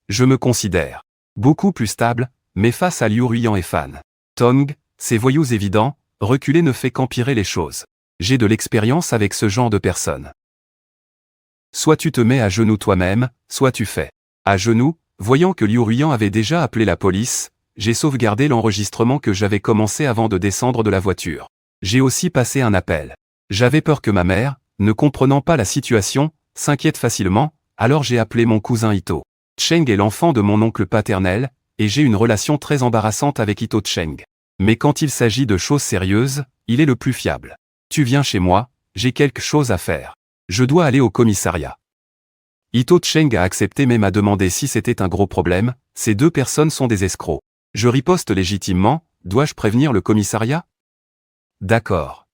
Je me considère beaucoup plus stable, mais face à Liu Ruiyan et Fan Tong, ces voyous évidents, reculer ne fait qu'empirer les choses. J'ai de l'expérience avec ce genre de personnes. Soit tu te mets à genoux toi-même, soit tu fais. À genoux, voyant que Liu Ruiyan avait déjà appelé la police, j'ai sauvegardé l'enregistrement que j'avais commencé avant de descendre de la voiture. J'ai aussi passé un appel. J'avais peur que ma mère, ne comprenant pas la situation, s'inquiète facilement, alors j'ai appelé mon cousin Ito. Cheng est l'enfant de mon oncle paternel, et j'ai une relation très embarrassante avec Ito Cheng. Mais quand il s'agit de choses sérieuses, il est le plus fiable. Tu viens chez moi, j'ai quelque chose à faire. Je dois aller au commissariat. Ito Cheng a accepté mais m'a demandé si c'était un gros problème, ces deux personnes sont des escrocs. Je riposte légitimement, dois-je prévenir le commissariat? D'accord.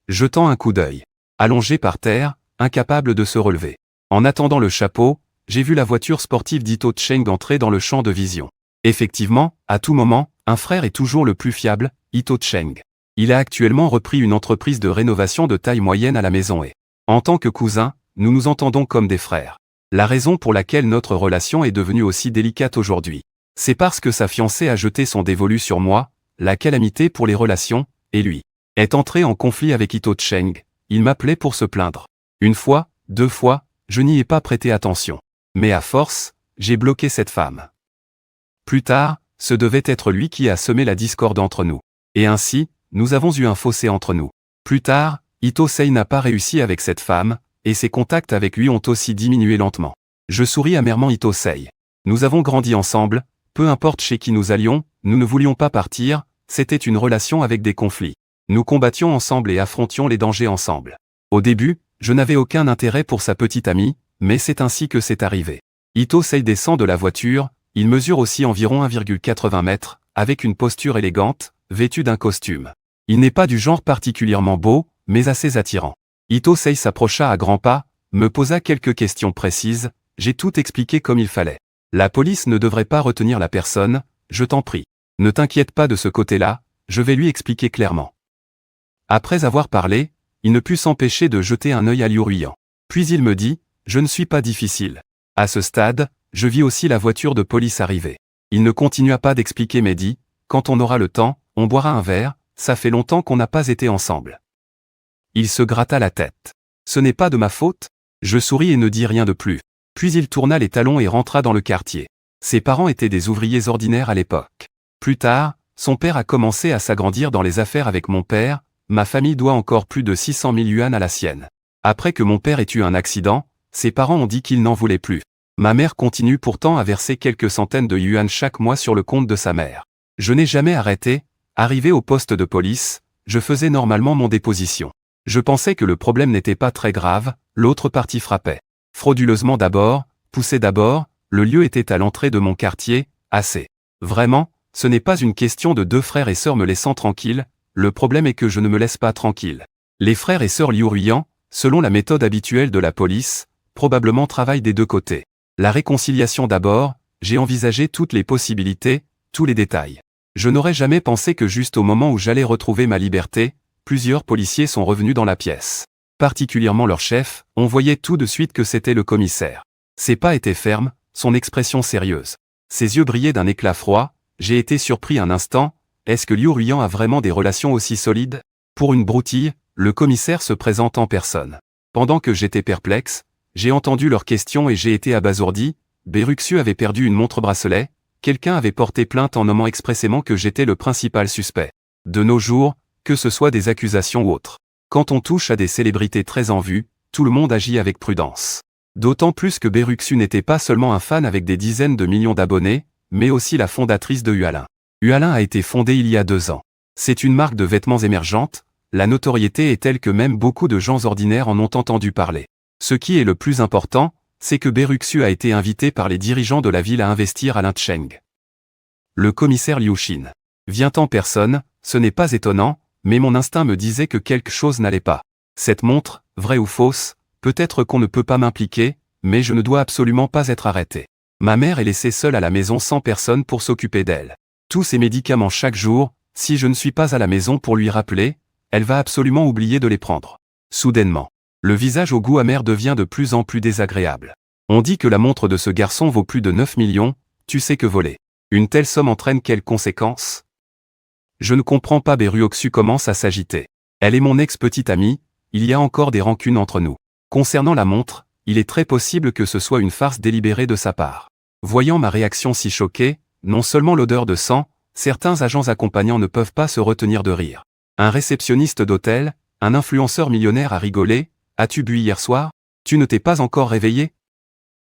Jetant un coup d'œil. Allongé par terre, incapable de se relever. En attendant le chapeau, j'ai vu la voiture sportive d'Ito Cheng entrer dans le champ de vision. Effectivement, à tout moment, un frère est toujours le plus fiable, Ito Cheng. Il a actuellement repris une entreprise de rénovation de taille moyenne à la maison et, en tant que cousin, nous nous entendons comme des frères. La raison pour laquelle notre relation est devenue aussi délicate aujourd'hui, c'est parce que sa fiancée a jeté son dévolu sur moi, la calamité pour les relations, et lui est entré en conflit avec Ito Cheng, il m'appelait pour se plaindre. Une fois, deux fois, je n'y ai pas prêté attention. Mais à force, j'ai bloqué cette femme. Plus tard, ce devait être lui qui a semé la discorde entre nous. Et ainsi, nous avons eu un fossé entre nous. Plus tard, Ito Sei n'a pas réussi avec cette femme, et ses contacts avec lui ont aussi diminué lentement. Je souris amèrement Ito Sei. Nous avons grandi ensemble, peu importe chez qui nous allions, nous ne voulions pas partir, c'était une relation avec des conflits. Nous combattions ensemble et affrontions les dangers ensemble. Au début, je n'avais aucun intérêt pour sa petite amie, mais c'est ainsi que c'est arrivé. Ito Sei descend de la voiture, il mesure aussi environ 1,80 mètres, avec une posture élégante, vêtu d'un costume. Il n'est pas du genre particulièrement beau, mais assez attirant. Ito Sei s'approcha à grands pas, me posa quelques questions précises, j'ai tout expliqué comme il fallait. La police ne devrait pas retenir la personne, je t'en prie. Ne t'inquiète pas de ce côté-là, je vais lui expliquer clairement. Après avoir parlé, il ne put s'empêcher de jeter un œil à Liu Ruiyan. Puis il me dit, je ne suis pas difficile. À ce stade, je vis aussi la voiture de police arriver. Il ne continua pas d'expliquer mais dit, quand on aura le temps, on boira un verre, ça fait longtemps qu'on n'a pas été ensemble. Il se gratta la tête. Ce n'est pas de ma faute? Je souris et ne dis rien de plus. Puis il tourna les talons et rentra dans le quartier. Ses parents étaient des ouvriers ordinaires à l'époque. Plus tard, son père a commencé à s'agrandir dans les affaires avec mon père, ma famille doit encore plus de 600 000 yuan à la sienne. Après que mon père ait eu un accident, ses parents ont dit qu'ils n'en voulaient plus. Ma mère continue pourtant à verser quelques centaines de yuan chaque mois sur le compte de sa mère. Je n'ai jamais arrêté, arrivé au poste de police, je faisais normalement mon déposition. Je pensais que le problème n'était pas très grave, l'autre partie frappait. Frauduleusement d'abord, poussé d'abord, le lieu était à l'entrée de mon quartier, assez. Vraiment, ce n'est pas une question de deux frères et sœurs me laissant tranquille, le problème est que je ne me laisse pas tranquille. Les frères et sœurs Liu Ruiyan, selon la méthode habituelle de la police, probablement travaillent des deux côtés. La réconciliation d'abord, j'ai envisagé toutes les possibilités, tous les détails. Je n'aurais jamais pensé que juste au moment où j'allais retrouver ma liberté, plusieurs policiers sont revenus dans la pièce. Particulièrement leur chef, on voyait tout de suite que c'était le commissaire. Ses pas étaient fermes, son expression sérieuse. Ses yeux brillaient d'un éclat froid, j'ai été surpris un instant, est-ce que Liu Ruiyan a vraiment des relations aussi solides? Pour une broutille, le commissaire se présente en personne. Pendant que j'étais perplexe, j'ai entendu leurs questions et j'ai été abasourdi, Beruxu avait perdu une montre-bracelet, quelqu'un avait porté plainte en nommant expressément que j'étais le principal suspect. De nos jours, que ce soit des accusations ou autres. Quand on touche à des célébrités très en vue, tout le monde agit avec prudence. D'autant plus que Beruxu n'était pas seulement un fan avec des dizaines de millions d'abonnés, mais aussi la fondatrice de Hualin. Hualin a été fondée il y a 2 ans. C'est une marque de vêtements émergente, la notoriété est telle que même beaucoup de gens ordinaires en ont entendu parler. Ce qui est le plus important, c'est que Beruxu a été invité par les dirigeants de la ville à investir à Lincheng. Le commissaire Liu Xin vient en personne, ce n'est pas étonnant, mais mon instinct me disait que quelque chose n'allait pas. Cette montre, vraie ou fausse, peut-être qu'on ne peut pas m'impliquer, mais je ne dois absolument pas être arrêté. Ma mère est laissée seule à la maison sans personne pour s'occuper d'elle. Tous ses médicaments chaque jour, si je ne suis pas à la maison pour lui rappeler, elle va absolument oublier de les prendre. Soudainement, le visage au goût amer devient de plus en plus désagréable. On dit que la montre de ce garçon vaut plus de 9 millions, tu sais que voler une telle somme entraîne quelles conséquences? Je ne comprends pas. Beruxu commence à s'agiter. Elle est mon ex-petite amie, il y a encore des rancunes entre nous. Concernant la montre, il est très possible que ce soit une farce délibérée de sa part. Voyant ma réaction si choquée, non seulement l'odeur de sang, certains agents accompagnants ne peuvent pas se retenir de rire. Un réceptionniste d'hôtel, un influenceur millionnaire a rigolé. As-tu bu hier soir? Tu ne t'es pas encore réveillé?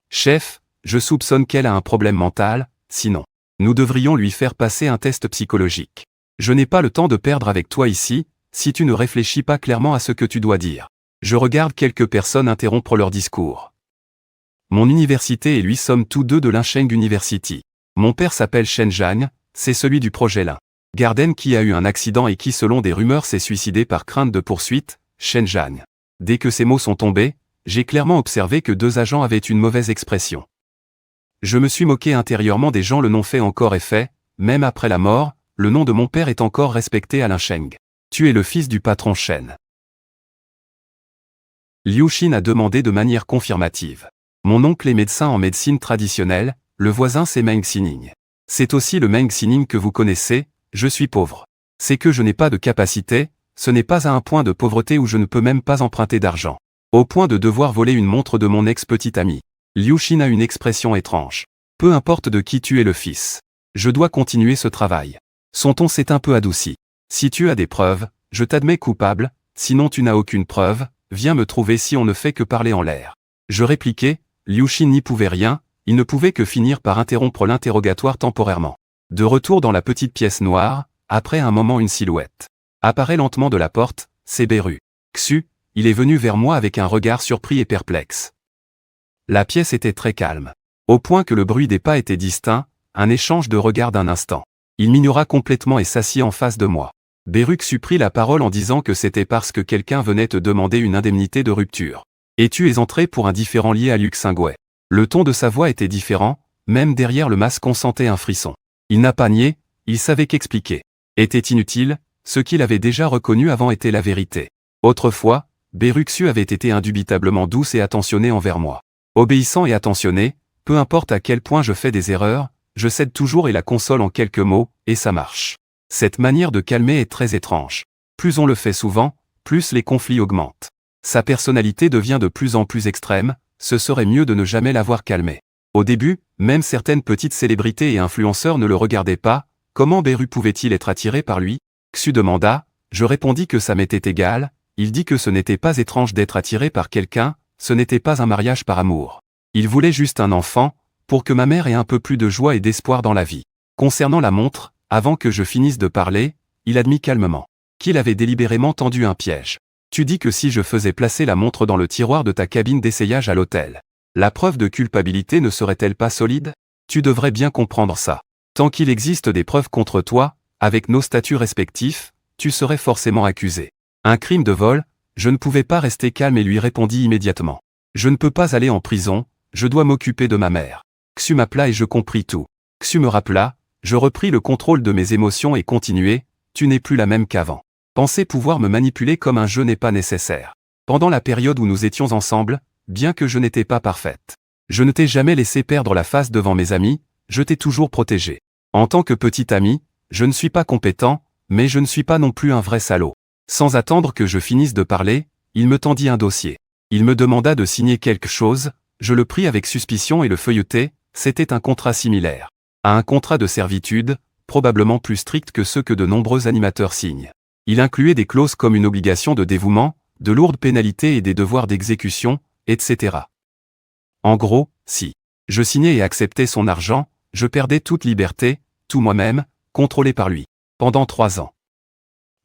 Chef, je soupçonne qu'elle a un problème mental, sinon, nous devrions lui faire passer un test psychologique. Je n'ai pas le temps de perdre avec toi ici, si tu ne réfléchis pas clairement à ce que tu dois dire. Je regarde quelques personnes interrompre leur discours. Mon université et lui sommes tous deux de Lincheng University. Mon père s'appelle Shen Zhang, c'est celui du projet Lin Garden qui a eu un accident et qui selon des rumeurs s'est suicidé par crainte de poursuite, Shen Zhang. Dès que ces mots sont tombés, j'ai clairement observé que deux agents avaient une mauvaise expression. Je me suis moqué intérieurement des gens, le nom fait encore effet, même après la mort, le nom de mon père est encore respecté à Lincheng. Tu es le fils du patron Shen. Liu Xin a demandé de manière confirmative. Mon oncle est médecin en médecine traditionnelle, le voisin c'est Meng Xining. C'est aussi le Meng Xining que vous connaissez, je suis pauvre. C'est que je n'ai pas de capacité, ce n'est pas à un point de pauvreté où je ne peux même pas emprunter d'argent. Au point de devoir voler une montre de mon ex-petite amie. Liu Xin a une expression étrange. Peu importe de qui tu es le fils. Je dois continuer ce travail. Son ton s'est un peu adouci. Si tu as des preuves, je t'admets coupable, sinon tu n'as aucune preuve, viens me trouver si on ne fait que parler en l'air. Je répliquai, Liu Xin n'y pouvait rien, il ne pouvait que finir par interrompre l'interrogatoire temporairement. De retour dans la petite pièce noire, après un moment une silhouette apparaît lentement de la porte, c'est Beruxu, il est venu vers moi avec un regard surpris et perplexe. La pièce était très calme. Au point que le bruit des pas était distinct, un échange de regards d'un instant. Il m'ignora complètement et s'assit en face de moi. Beruxu prit la parole en disant que c'était parce que quelqu'un venait te demander une indemnité de rupture. Et tu es entré pour un différend lié à Luxingway. Le ton de sa voix était différent, même derrière le masque on sentait un frisson. Il n'a pas nié, il savait qu'expliquer était inutile, ce qu'il avait déjà reconnu avant était la vérité. Autrefois, Beruxu avait été indubitablement douce et attentionnée envers moi. Obéissant et attentionné, peu importe à quel point je fais des erreurs, je cède toujours et la console en quelques mots, et ça marche. Cette manière de calmer est très étrange. Plus on le fait souvent, plus les conflits augmentent. Sa personnalité devient de plus en plus extrême, ce serait mieux de ne jamais l'avoir calmé. Au début, même certaines petites célébrités et influenceurs ne le regardaient pas, comment Beru pouvait-il être attiré par lui? Xu demanda, je répondis que ça m'était égal, il dit que ce n'était pas étrange d'être attiré par quelqu'un, ce n'était pas un mariage par amour. Il voulait juste un enfant, pour que ma mère ait un peu plus de joie et d'espoir dans la vie. Concernant la montre, avant que je finisse de parler, il admit calmement qu'il avait délibérément tendu un piège. Tu dis que si je faisais placer la montre dans le tiroir de ta cabine d'essayage à l'hôtel, la preuve de culpabilité ne serait-elle pas solide? Tu devrais bien comprendre ça. Tant qu'il existe des preuves contre toi, avec nos statuts respectifs, tu serais forcément accusé. Un crime de vol, je ne pouvais pas rester calme et lui répondis immédiatement. Je ne peux pas aller en prison, je dois m'occuper de ma mère. Xu m'appela et je compris tout. Xu me rappela, je repris le contrôle de mes émotions et continuai, tu n'es plus la même qu'avant. Penser pouvoir me manipuler comme un jeu n'est pas nécessaire. Pendant la période où nous étions ensemble, bien que je n'étais pas parfaite, je ne t'ai jamais laissé perdre la face devant mes amis, je t'ai toujours protégé. En tant que petit ami, je ne suis pas compétent, mais je ne suis pas non plus un vrai salaud. Sans attendre que je finisse de parler, il me tendit un dossier. Il me demanda de signer quelque chose, je le pris avec suspicion et le feuilletai, c'était un contrat similaire à un contrat de servitude, probablement plus strict que ceux que de nombreux animateurs signent. Il incluait des clauses comme une obligation de dévouement, de lourdes pénalités et des devoirs d'exécution, etc. En gros, si je signais et acceptais son argent, je perdais toute liberté, tout moi-même, contrôlé par lui. Pendant 3 ans.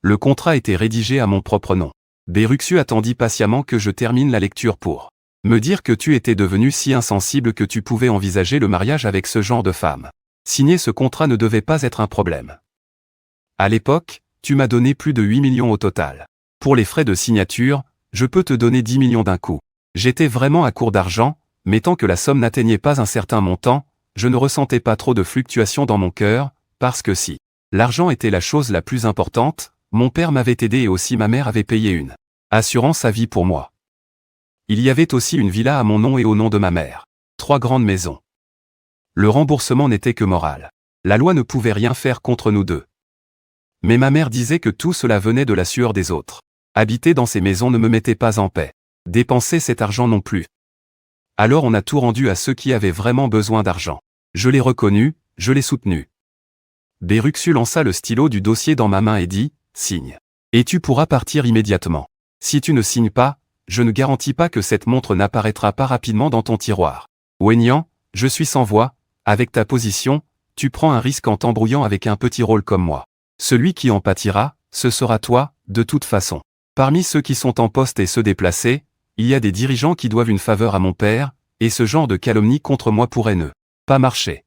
Le contrat était rédigé à mon propre nom. Beruxu attendit patiemment que je termine la lecture pour Me dire que tu étais devenu si insensible que tu pouvais envisager le mariage avec ce genre de femme. Signer ce contrat ne devait pas être un problème. À l'époque, tu m'as donné plus de 8 millions au total. Pour les frais de signature, je peux te donner 10 millions d'un coup. J'étais vraiment à court d'argent, mais tant que la somme n'atteignait pas un certain montant, je ne ressentais pas trop de fluctuations dans mon cœur, parce que si l'argent était la chose la plus importante, mon père m'avait aidé et aussi ma mère avait payé une assurance à vie pour moi. Il y avait aussi une villa à mon nom et au nom de ma mère. 3 grandes maisons. Le remboursement n'était que moral. La loi ne pouvait rien faire contre nous deux. Mais ma mère disait que tout cela venait de la sueur des autres. Habiter dans ces maisons ne me mettait pas en paix. Dépenser cet argent non plus. Alors on a tout rendu à ceux qui avaient vraiment besoin d'argent. Je l'ai reconnu, je l'ai soutenu. Beruxu lança le stylo du dossier dans ma main et dit, « Signe. Et tu pourras partir immédiatement. Si tu ne signes pas, je ne garantis pas que cette montre n'apparaîtra pas rapidement dans ton tiroir. Wenyan, je suis sans voix, avec ta position, tu prends un risque en t'embrouillant avec un petit rôle comme moi. Celui qui en pâtira, ce sera toi, de toute façon. Parmi ceux qui sont en poste et ceux déplacés, il y a des dirigeants qui doivent une faveur à mon père, et ce genre de calomnie contre moi pourrait ne pas marcher. »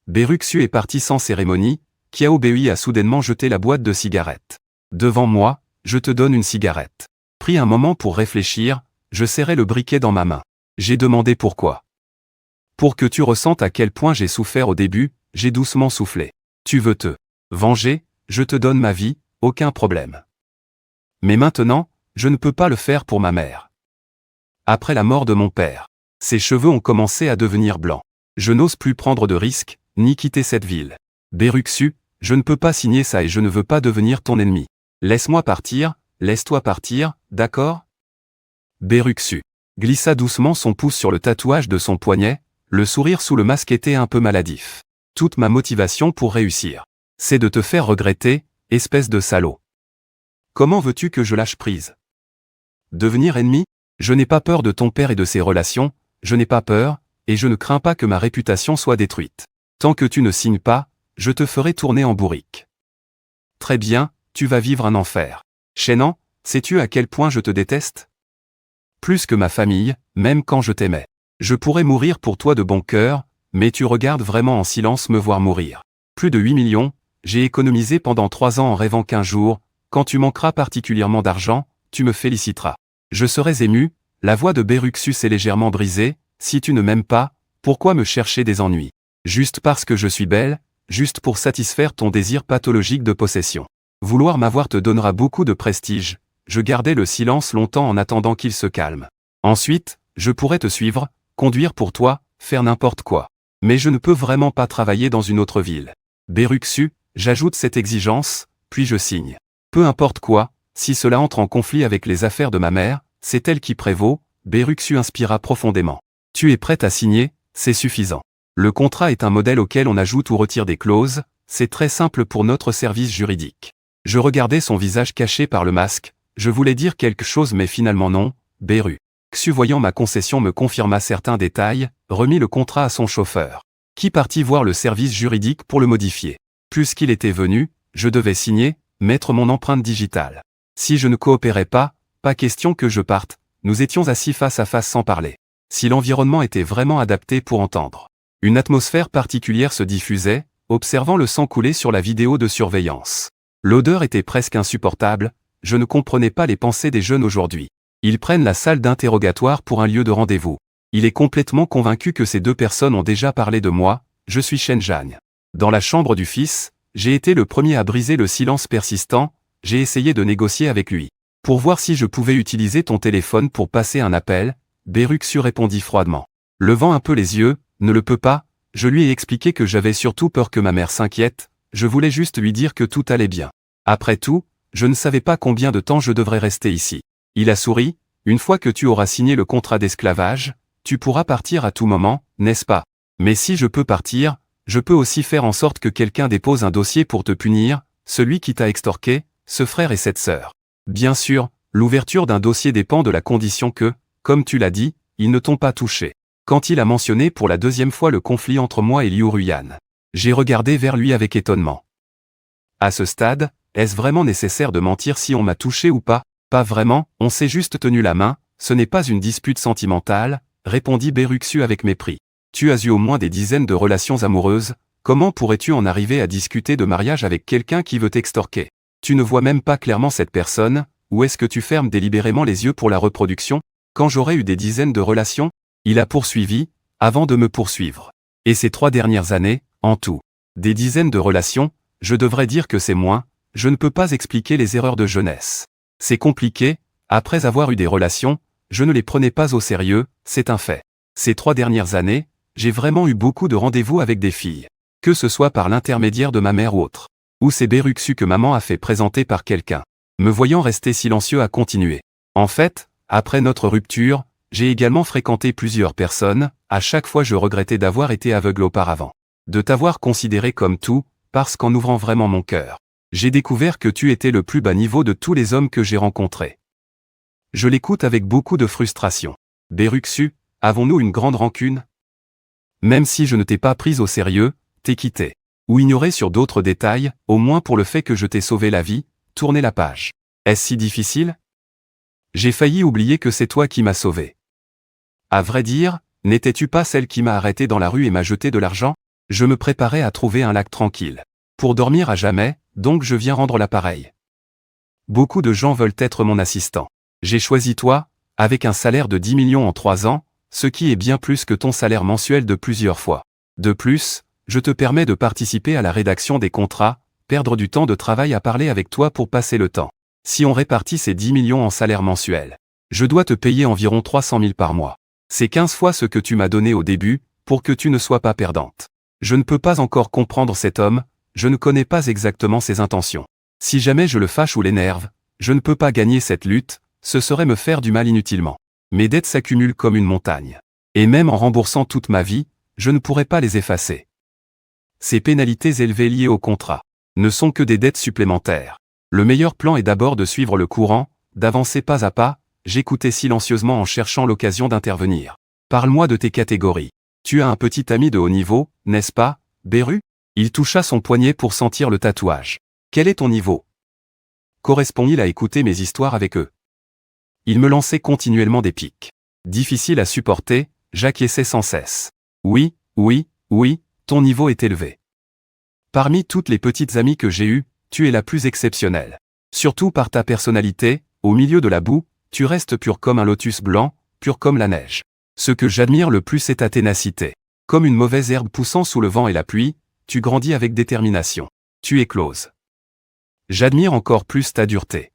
Beruxu est parti sans cérémonie, Kiaobei a soudainement jeté la boîte de cigarettes. Devant moi, je te donne une cigarette. Pris un moment pour réfléchir, je serrai le briquet dans ma main. J'ai demandé pourquoi. Pour que tu ressentes à quel point j'ai souffert au début, j'ai doucement soufflé. Tu veux te venger, je te donne ma vie, aucun problème. Mais maintenant, je ne peux pas le faire pour ma mère. Après la mort de mon père, ses cheveux ont commencé à devenir blancs. Je n'ose plus prendre de risques, ni quitter cette ville. Beruxu, je ne peux pas signer ça et je ne veux pas devenir ton ennemi. Laisse-moi partir, laisse-toi partir, d'accord ? Beruxu glissa doucement son pouce sur le tatouage de son poignet, le sourire sous le masque était un peu maladif. Toute ma motivation pour réussir, c'est de te faire regretter, espèce de salaud. Comment veux-tu que je lâche prise ? Devenir ennemi ? Je n'ai pas peur de ton père et de ses relations, je n'ai pas peur, et je ne crains pas que ma réputation soit détruite. Tant que tu ne signes pas, je te ferai tourner en bourrique. Très bien, tu vas vivre un enfer. Shenan, sais-tu à quel point je te déteste ? Plus que ma famille, même quand je t'aimais. Je pourrais mourir pour toi de bon cœur, mais tu regardes vraiment en silence me voir mourir. Plus de 8 millions, j'ai économisé pendant 3 ans en rêvant qu'un jour, quand tu manqueras particulièrement d'argent, tu me féliciteras. Je serais ému, la voix de Beruxu s'est légèrement brisée, si tu ne m'aimes pas, pourquoi me chercher des ennuis ? Juste parce que je suis belle, juste pour satisfaire ton désir pathologique de possession. Vouloir m'avoir te donnera beaucoup de prestige, je gardai le silence longtemps en attendant qu'il se calme. Ensuite, je pourrais te suivre, conduire pour toi, faire n'importe quoi. Mais je ne peux vraiment pas travailler dans une autre ville. Beruxu, j'ajoute cette exigence, puis je signe. Peu importe quoi, si cela entre en conflit avec les affaires de ma mère, c'est elle qui prévaut, Beruxu inspira profondément. Tu es prête à signer, c'est suffisant. Le contrat est un modèle auquel on ajoute ou retire des clauses, c'est très simple pour notre service juridique. Je regardais son visage caché par le masque, je voulais dire quelque chose mais finalement non, Beruxu voyant ma concession me confirma certains détails, remit le contrat à son chauffeur, qui partit voir le service juridique pour le modifier. Puisqu'il était venu, je devais signer, mettre mon empreinte digitale. Si je ne coopérais pas, pas question que je parte, nous étions assis face à face sans parler. Si l'environnement était vraiment adapté pour entendre. Une atmosphère particulière se diffusait, observant le sang couler sur la vidéo de surveillance. L'odeur était presque insupportable, je ne comprenais pas les pensées des jeunes aujourd'hui. Ils prennent la salle d'interrogatoire pour un lieu de rendez-vous. Il est complètement convaincu que ces deux personnes ont déjà parlé de moi, je suis Shen Zhang. Dans la chambre du fils, j'ai été le premier à briser le silence persistant, j'ai essayé de négocier avec lui. Pour voir si je pouvais utiliser ton téléphone pour passer un appel, Beruxu répondit froidement. Levant un peu les yeux, ne le peux pas, je lui ai expliqué que j'avais surtout peur que ma mère s'inquiète, je voulais juste lui dire que tout allait bien. Après tout, je ne savais pas combien de temps je devrais rester ici. Il a souri, une fois que tu auras signé le contrat d'esclavage, tu pourras partir à tout moment, n'est-ce pas? Mais si je peux partir, je peux aussi faire en sorte que quelqu'un dépose un dossier pour te punir, celui qui t'a extorqué, ce frère et cette sœur. Bien sûr, l'ouverture d'un dossier dépend de la condition que, comme tu l'as dit, ils ne t'ont pas touché. Quand il a mentionné pour la deuxième fois le conflit entre moi et Liu Ruyan, j'ai regardé vers lui avec étonnement. À ce stade, est-ce vraiment nécessaire de mentir si on m'a touché ou pas? Pas vraiment, on s'est juste tenu la main, ce n'est pas une dispute sentimentale, répondit Beruxu avec mépris. Tu as eu au moins des dizaines de relations amoureuses, comment pourrais-tu en arriver à discuter de mariage avec quelqu'un qui veut t'extorquer? Tu ne vois même pas clairement cette personne, ou est-ce que tu fermes délibérément les yeux pour la reproduction? Quand j'aurais eu des dizaines de relations? Il a poursuivi, avant de me poursuivre. Et ces 3 dernières années, en tout. Des dizaines de relations, je devrais dire que c'est moins, je ne peux pas expliquer les erreurs de jeunesse. C'est compliqué, après avoir eu des relations, je ne les prenais pas au sérieux, c'est un fait. Ces 3 dernières années, j'ai vraiment eu beaucoup de rendez-vous avec des filles. Que ce soit par l'intermédiaire de ma mère ou autre. Ou c'est Beruxu que maman a fait présenter par quelqu'un. Me voyant rester silencieux a continué. En fait, après notre rupture, j'ai également fréquenté plusieurs personnes, à chaque fois je regrettais d'avoir été aveugle auparavant. De t'avoir considéré comme tout, parce qu'en ouvrant vraiment mon cœur, j'ai découvert que tu étais le plus bas niveau de tous les hommes que j'ai rencontrés. Je l'écoute avec beaucoup de frustration. Beruxu, avons-nous une grande rancune? Même si je ne t'ai pas prise au sérieux, t'ai quitté. Ou ignoré sur d'autres détails, au moins pour le fait que je t'ai sauvé la vie, tourner la page. Est-ce si difficile? J'ai failli oublier que c'est toi qui m'as sauvé. À vrai dire, n'étais-tu pas celle qui m'a arrêté dans la rue et m'a jeté de l'argent? Je me préparais à trouver un lac tranquille. Pour dormir à jamais, donc je viens rendre l'appareil. Beaucoup de gens veulent être mon assistant. J'ai choisi toi, avec un salaire de 10 millions en 3 ans, ce qui est bien plus que ton salaire mensuel de plusieurs fois. De plus, je te permets de participer à la rédaction des contrats, perdre du temps de travail à parler avec toi pour passer le temps. Si on répartit ces 10 millions en salaire mensuel, je dois te payer environ 300 000 par mois. C'est 15 fois ce que tu m'as donné au début, pour que tu ne sois pas perdante. Je ne peux pas encore comprendre cet homme, je ne connais pas exactement ses intentions. Si jamais je le fâche ou l'énerve, je ne peux pas gagner cette lutte, ce serait me faire du mal inutilement. Mes dettes s'accumulent comme une montagne. Et même en remboursant toute ma vie, je ne pourrais pas les effacer. Ces pénalités élevées liées au contrat ne sont que des dettes supplémentaires. Le meilleur plan est d'abord de suivre le courant, d'avancer pas à pas. J'écoutais silencieusement en cherchant l'occasion d'intervenir. Parle-moi de tes catégories. Tu as un petit ami de haut niveau, n'est-ce pas, Beru? Il toucha son poignet pour sentir le tatouage. Quel est ton niveau? Correspond-il à écouter mes histoires avec eux? Il me lançait continuellement des piques. Difficile à supporter, j'acquiesçais sans cesse. Oui, ton niveau est élevé. Parmi toutes les petites amies que j'ai eues, tu es la plus exceptionnelle. Surtout par ta personnalité, au milieu de la boue, tu restes pur comme un lotus blanc, pur comme la neige. Ce que j'admire le plus c'est ta ténacité. Comme une mauvaise herbe poussant sous le vent et la pluie, tu grandis avec détermination. Tu écloses. J'admire encore plus ta dureté.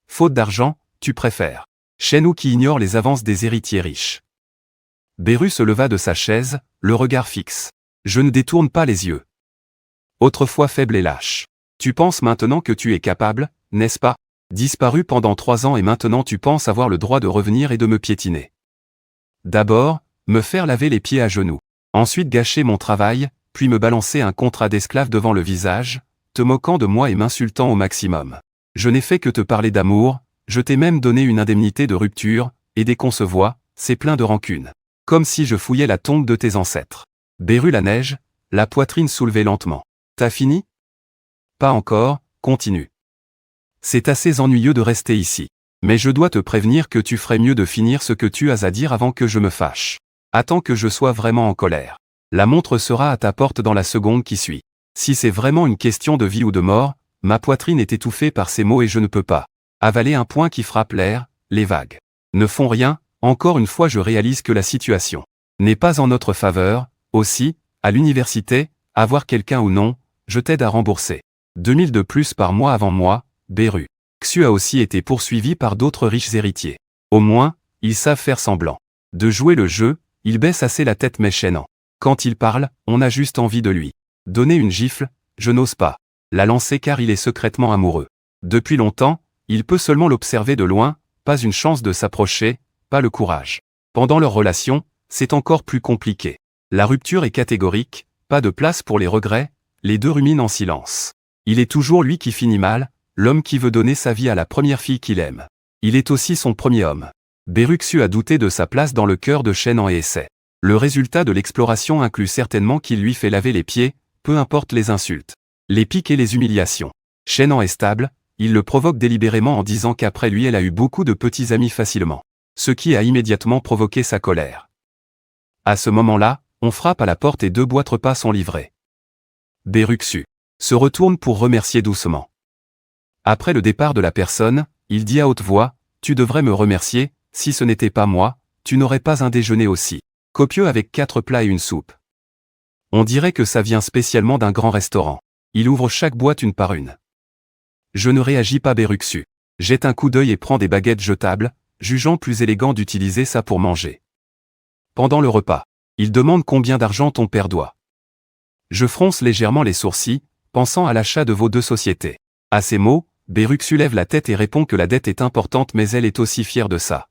Faute d'argent, tu préfères. Chenou qui ignore les avances des héritiers riches. Beru se leva de sa chaise, le regard fixe. Je ne détourne pas les yeux. Autrefois faible et lâche. Tu penses maintenant que tu es capable, n'est-ce pas? Disparu pendant 3 ans et maintenant tu penses avoir le droit de revenir et de me piétiner. D'abord, me faire laver les pieds à genoux. Ensuite gâcher mon travail, puis me balancer un contrat d'esclave devant le visage, te moquant de moi et m'insultant au maximum. Je n'ai fait que te parler d'amour, je t'ai même donné une indemnité de rupture, et dès qu'on se voit, c'est plein de rancune. Comme si je fouillais la tombe de tes ancêtres. Beru la neige, la poitrine soulevée lentement. T'as fini? Pas encore, continue. C'est assez ennuyeux de rester ici. Mais je dois te prévenir que tu ferais mieux de finir ce que tu as à dire avant que je me fâche. Attends que je sois vraiment en colère. La montre sera à ta porte dans la seconde qui suit. Si c'est vraiment une question de vie ou de mort, ma poitrine est étouffée par ces mots et je ne peux pas avaler un poing qui frappe l'air, les vagues ne font rien, encore une fois je réalise que la situation n'est pas en notre faveur, aussi, à l'université, avoir quelqu'un ou non, je t'aide à rembourser. 2000 de plus par mois avant moi, Beru. Xu a aussi été poursuivi par d'autres riches héritiers. Au moins, ils savent faire semblant de jouer le jeu, il baisse assez la tête méchant. Quand il parle, on a juste envie de lui donner une gifle, je n'ose pas la lancer car il est secrètement amoureux. Depuis longtemps, il peut seulement l'observer de loin, pas une chance de s'approcher, pas le courage. Pendant leur relation, c'est encore plus compliqué. La rupture est catégorique, pas de place pour les regrets, les deux ruminent en silence. Il est toujours lui qui finit mal, l'homme qui veut donner sa vie à la première fille qu'il aime. Il est aussi son premier homme. Beruxu a douté de sa place dans le cœur de Chenan et essaie. Le résultat de l'exploration inclut certainement qu'il lui fait laver les pieds, peu importe les insultes, les piques et les humiliations. Chenan est stable, il le provoque délibérément en disant qu'après lui elle a eu beaucoup de petits amis facilement. ce qui a immédiatement provoqué sa colère. À ce moment-là, on frappe à la porte et 2 boîtes repas sont livrées. Beruxu se retourne pour remercier doucement. Après le départ de la personne, il dit à haute voix, « Tu devrais me remercier, si ce n'était pas moi, tu n'aurais pas un déjeuner aussi copieux avec 4 plats et une soupe. » On dirait que ça vient spécialement d'un grand restaurant. Il ouvre chaque boîte une par une. Je ne réagis pas. Beruxu jette un coup d'œil et prend des baguettes jetables, jugeant plus élégant d'utiliser ça pour manger. Pendant le repas, il demande combien d'argent ton père doit. Je fronce légèrement les sourcils, pensant à l'achat de vos 2 sociétés. À ces mots, Beruxu lève la tête et répond que la dette est importante mais elle est aussi fière de ça.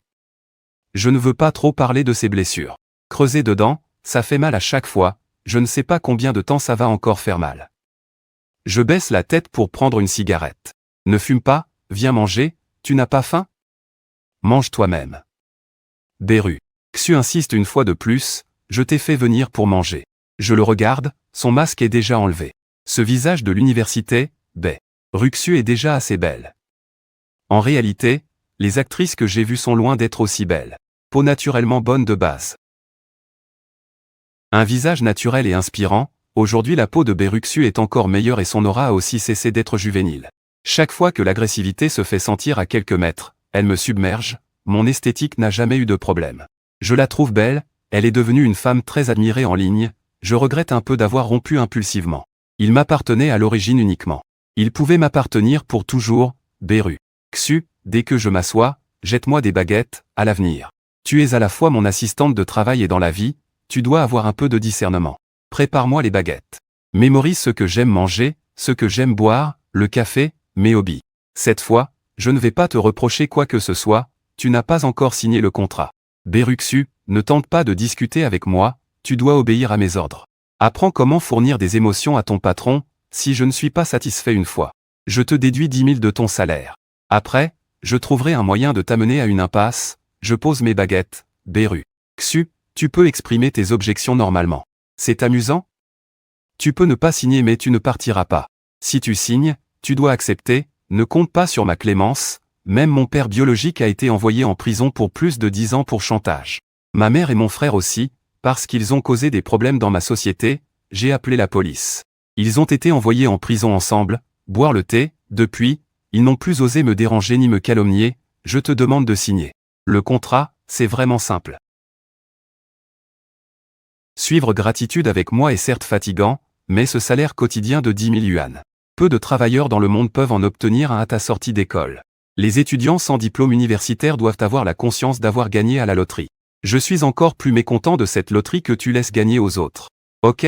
Je ne veux pas trop parler de ses blessures. Creuser dedans, ça fait mal à chaque fois, je ne sais pas combien de temps ça va encore faire mal. Je baisse la tête pour prendre une cigarette. Ne fume pas, viens manger, tu n'as pas faim? Mange toi-même. Beruxu insiste une fois de plus, je t'ai fait venir pour manger. Je le regarde, son masque est déjà enlevé. Ce visage de l'université, Beruxu est déjà assez belle. En réalité, les actrices que j'ai vues sont loin d'être aussi belles. Peau naturellement bonne de base. Un visage naturel et inspirant, aujourd'hui la peau de Beruxu est encore meilleure et son aura a aussi cessé d'être juvénile. Chaque fois que l'agressivité se fait sentir à quelques mètres, elle me submerge, mon esthétique n'a jamais eu de problème. Je la trouve belle, elle est devenue une femme très admirée en ligne, je regrette un peu d'avoir rompu impulsivement. Il m'appartenait à l'origine uniquement. Il pouvait m'appartenir pour toujours, Beruxu, dès que je m'assois, jette-moi des baguettes, à l'avenir. Tu es à la fois mon assistante de travail et dans la vie, tu dois avoir un peu de discernement. Prépare-moi les baguettes. Mémorise ce que j'aime manger, ce que j'aime boire, le café, mes hobbies. Cette fois, je ne vais pas te reprocher quoi que ce soit, tu n'as pas encore signé le contrat. Beruxu, ne tente pas de discuter avec moi, tu dois obéir à mes ordres. Apprends comment fournir des émotions à ton patron, si je ne suis pas satisfait une fois. Je te déduis 10 000 de ton salaire. Après, je trouverai un moyen de t'amener à une impasse, je pose mes baguettes, Beruxu, tu peux exprimer tes objections normalement. C'est amusant? Tu peux ne pas signer mais tu ne partiras pas. Si tu signes, tu dois accepter, ne compte pas sur ma clémence, même mon père biologique a été envoyé en prison pour plus de 10 ans pour chantage. Ma mère et mon frère aussi, parce qu'ils ont causé des problèmes dans ma société, j'ai appelé la police. Ils ont été envoyés en prison ensemble, boire le thé, depuis, ils n'ont plus osé me déranger ni me calomnier, je te demande de signer. Le contrat, c'est vraiment simple. Suivre gratitude avec moi est certes fatigant, mais ce salaire quotidien de 10 000 yuan. Peu de travailleurs dans le monde peuvent en obtenir un à ta sortie d'école. Les étudiants sans diplôme universitaire doivent avoir la conscience d'avoir gagné à la loterie. Je suis encore plus mécontent de cette loterie que tu laisses gagner aux autres. Ok?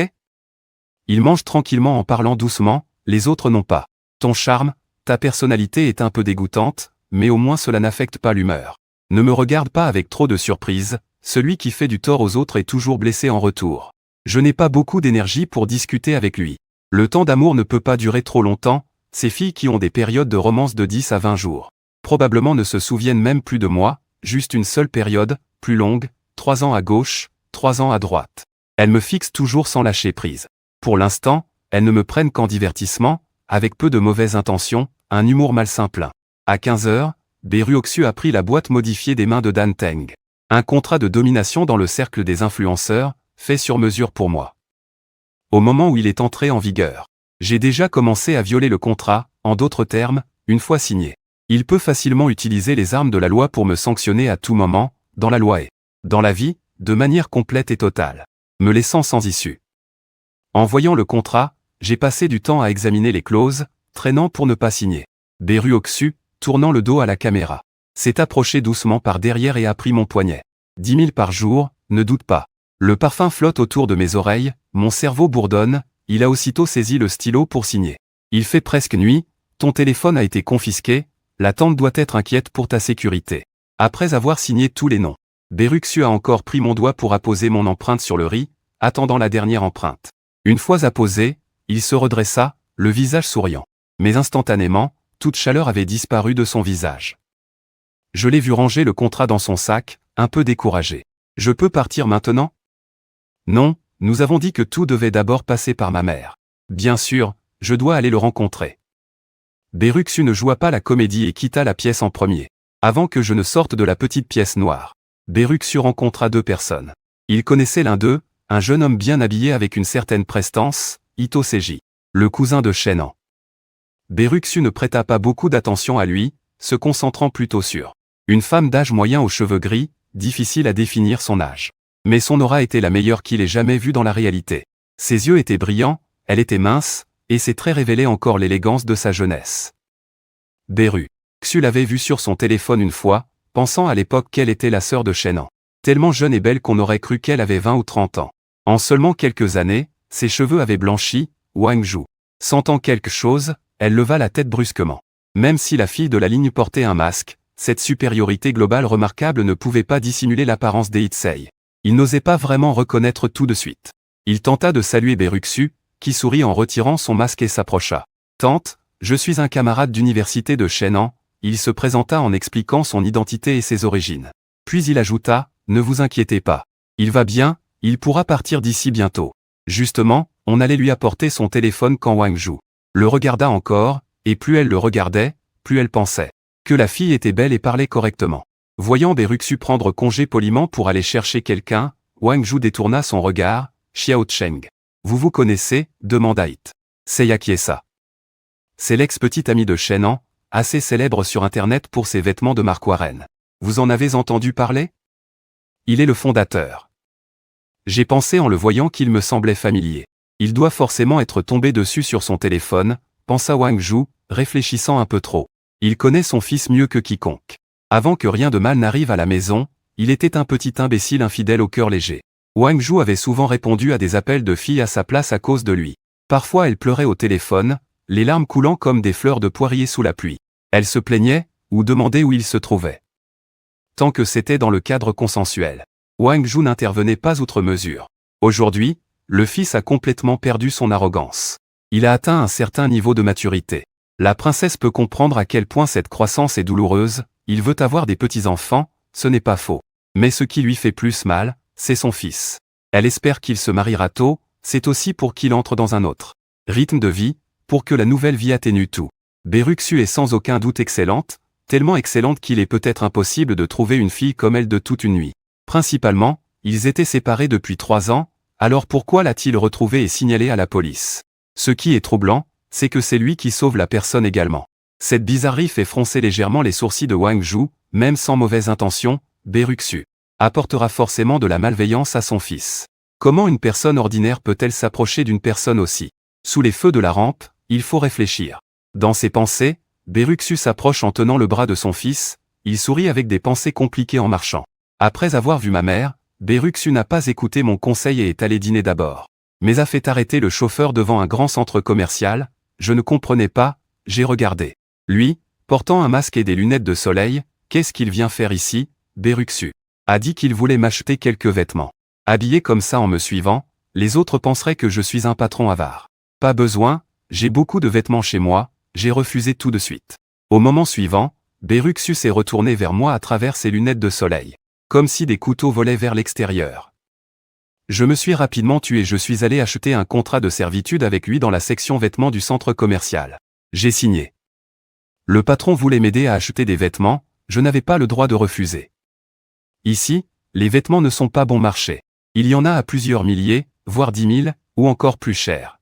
Il mange tranquillement en parlant doucement, les autres n'ont pas. Ton charme, ta personnalité est un peu dégoûtante, mais au moins cela n'affecte pas l'humeur. Ne me regarde pas avec trop de surprise, celui qui fait du tort aux autres est toujours blessé en retour. Je n'ai pas beaucoup d'énergie pour discuter avec lui. Le temps d'amour ne peut pas durer trop longtemps, ces filles qui ont des périodes de romance de 10 à 20 jours. Probablement ne se souviennent même plus de moi, juste une seule période, plus longue, 3 ans à gauche, 3 ans à droite. Elles me fixent toujours sans lâcher prise. Pour l'instant, elles ne me prennent qu'en divertissement, avec peu de mauvaises intentions, un humour malsain plein. À 15 heures, Beruxu a pris la boîte modifiée des mains de Dan Teng. Un contrat de domination dans le cercle des influenceurs, fait sur mesure pour moi. Au moment où il est entré en vigueur, j'ai déjà commencé à violer le contrat, en d'autres termes, une fois signé. Il peut facilement utiliser les armes de la loi pour me sanctionner à tout moment, dans la loi et dans la vie, de manière complète et totale, me laissant sans issue. En voyant le contrat, j'ai passé du temps à examiner les clauses, traînant pour ne pas signer. Beruxu, tournant le dos à la caméra, s'est approché doucement par derrière et a pris mon poignet. 10 000 par jour, ne doute pas. Le parfum flotte autour de mes oreilles, mon cerveau bourdonne, il a aussitôt saisi le stylo pour signer. Il fait presque nuit, ton téléphone a été confisqué, la tante doit être inquiète pour ta sécurité. Après avoir signé tous les noms, Beruxu a encore pris mon doigt pour apposer mon empreinte sur le riz, attendant la dernière empreinte. Une fois apposé, il se redressa, le visage souriant. Mais instantanément, toute chaleur avait disparu de son visage. Je l'ai vu ranger le contrat dans son sac, un peu découragé. Je peux partir maintenant? Non, nous avons dit que tout devait d'abord passer par ma mère. Bien sûr, je dois aller le rencontrer. Beruxu ne joua pas la comédie et quitta la pièce en premier. Avant que je ne sorte de la petite pièce noire, Beruxu rencontra 2 personnes. Il connaissait l'un d'eux, un jeune homme bien habillé avec une certaine prestance, Ito Seiji, le cousin de Shenan. Beruxu ne prêta pas beaucoup d'attention à lui, se concentrant plutôt sur une femme d'âge moyen aux cheveux gris, difficile à définir son âge. Mais son aura était la meilleure qu'il ait jamais vue dans la réalité. Ses yeux étaient brillants, elle était mince, et ses traits révélaient encore l'élégance de sa jeunesse. Beruxu l'avait vue sur son téléphone une fois, pensant à l'époque qu'elle était la sœur de Shenan. Tellement jeune et belle qu'on aurait cru qu'elle avait 20 ou 30 ans. En seulement quelques années, ses cheveux avaient blanchi, Wang Zhu. Sentant quelque chose, elle leva la tête brusquement. Même si la fille de la ligne portait un masque, cette supériorité globale remarquable ne pouvait pas dissimuler l'apparence d'Eitsei. Il n'osait pas vraiment reconnaître tout de suite. Il tenta de saluer Beruxu, qui sourit en retirant son masque et s'approcha. « Tante, je suis un camarade d'université de Shenan », il se présenta en expliquant son identité et ses origines. Puis il ajouta, « Ne vous inquiétez pas. Il va bien, il pourra partir d'ici bientôt. » Justement, on allait lui apporter son téléphone quand Wang Zhu le regarda encore, et plus elle le regardait, plus elle pensait que la fille était belle et parlait correctement. Voyant Beruxu prendre congé poliment pour aller chercher quelqu'un, Wang Zhu détourna son regard, « Xiao Cheng. Vous vous connaissez ?» demanda It. « C'est qui est ça ?» C'est l'ex-petite amie de Shenan, assez célèbre sur Internet pour ses vêtements de marque Warren. Vous en avez entendu parler? Il est le fondateur. J'ai pensé en le voyant qu'il me semblait familier. Il doit forcément être tombé dessus sur son téléphone, pensa Wang Zhu, réfléchissant un peu trop. Il connaît son fils mieux que quiconque. Avant que rien de mal n'arrive à la maison, il était un petit imbécile infidèle au cœur léger. Wang Zhu avait souvent répondu à des appels de filles à sa place à cause de lui. Parfois elle pleurait au téléphone, les larmes coulant comme des fleurs de poirier sous la pluie. Elle se plaignait, ou demandait où il se trouvait. Tant que c'était dans le cadre consensuel, Wang Zhu n'intervenait pas outre mesure. Aujourd'hui, le fils a complètement perdu son arrogance. Il a atteint un certain niveau de maturité. La princesse peut comprendre à quel point cette croissance est douloureuse, il veut avoir des petits-enfants, ce n'est pas faux. Mais ce qui lui fait plus mal, c'est son fils. Elle espère qu'il se mariera tôt, c'est aussi pour qu'il entre dans un autre rythme de vie, pour que la nouvelle vie atténue tout. Beruxu est sans aucun doute excellente, tellement excellente qu'il est peut-être impossible de trouver une fille comme elle de toute une nuit. Principalement, ils étaient séparés depuis 3 ans, alors pourquoi l'a-t-il retrouvée et signalée à la police? Ce qui est troublant, c'est que c'est lui qui sauve la personne également. Cette bizarrerie fait froncer légèrement les sourcils de Wang Zhu, même sans mauvaise intention, Beruxu apportera forcément de la malveillance à son fils. Comment une personne ordinaire peut-elle s'approcher d'une personne aussi? Sous les feux de la rampe, il faut réfléchir. Dans ses pensées, Beruxu s'approche en tenant le bras de son fils, il sourit avec des pensées compliquées en marchant. Après avoir vu ma mère, Beruxu n'a pas écouté mon conseil et est allé dîner d'abord. Mais a fait arrêter le chauffeur devant un grand centre commercial, je ne comprenais pas, j'ai regardé. Lui, portant un masque et des lunettes de soleil, qu'est-ce qu'il vient faire ici? Beruxu a dit qu'il voulait m'acheter quelques vêtements. Habillé comme ça en me suivant, les autres penseraient que je suis un patron avare. Pas besoin, j'ai beaucoup de vêtements chez moi, j'ai refusé tout de suite. Au moment suivant, Beruxu s'est retourné vers moi à travers ses lunettes de soleil. Comme si des couteaux volaient vers l'extérieur. Je me suis rapidement tué et je suis allé acheter un contrat de servitude avec lui dans la section vêtements du centre commercial. J'ai signé. Le patron voulait m'aider à acheter des vêtements, je n'avais pas le droit de refuser. Ici, les vêtements ne sont pas bon marché. Il y en a à plusieurs milliers, voire 10 000, ou encore plus cher.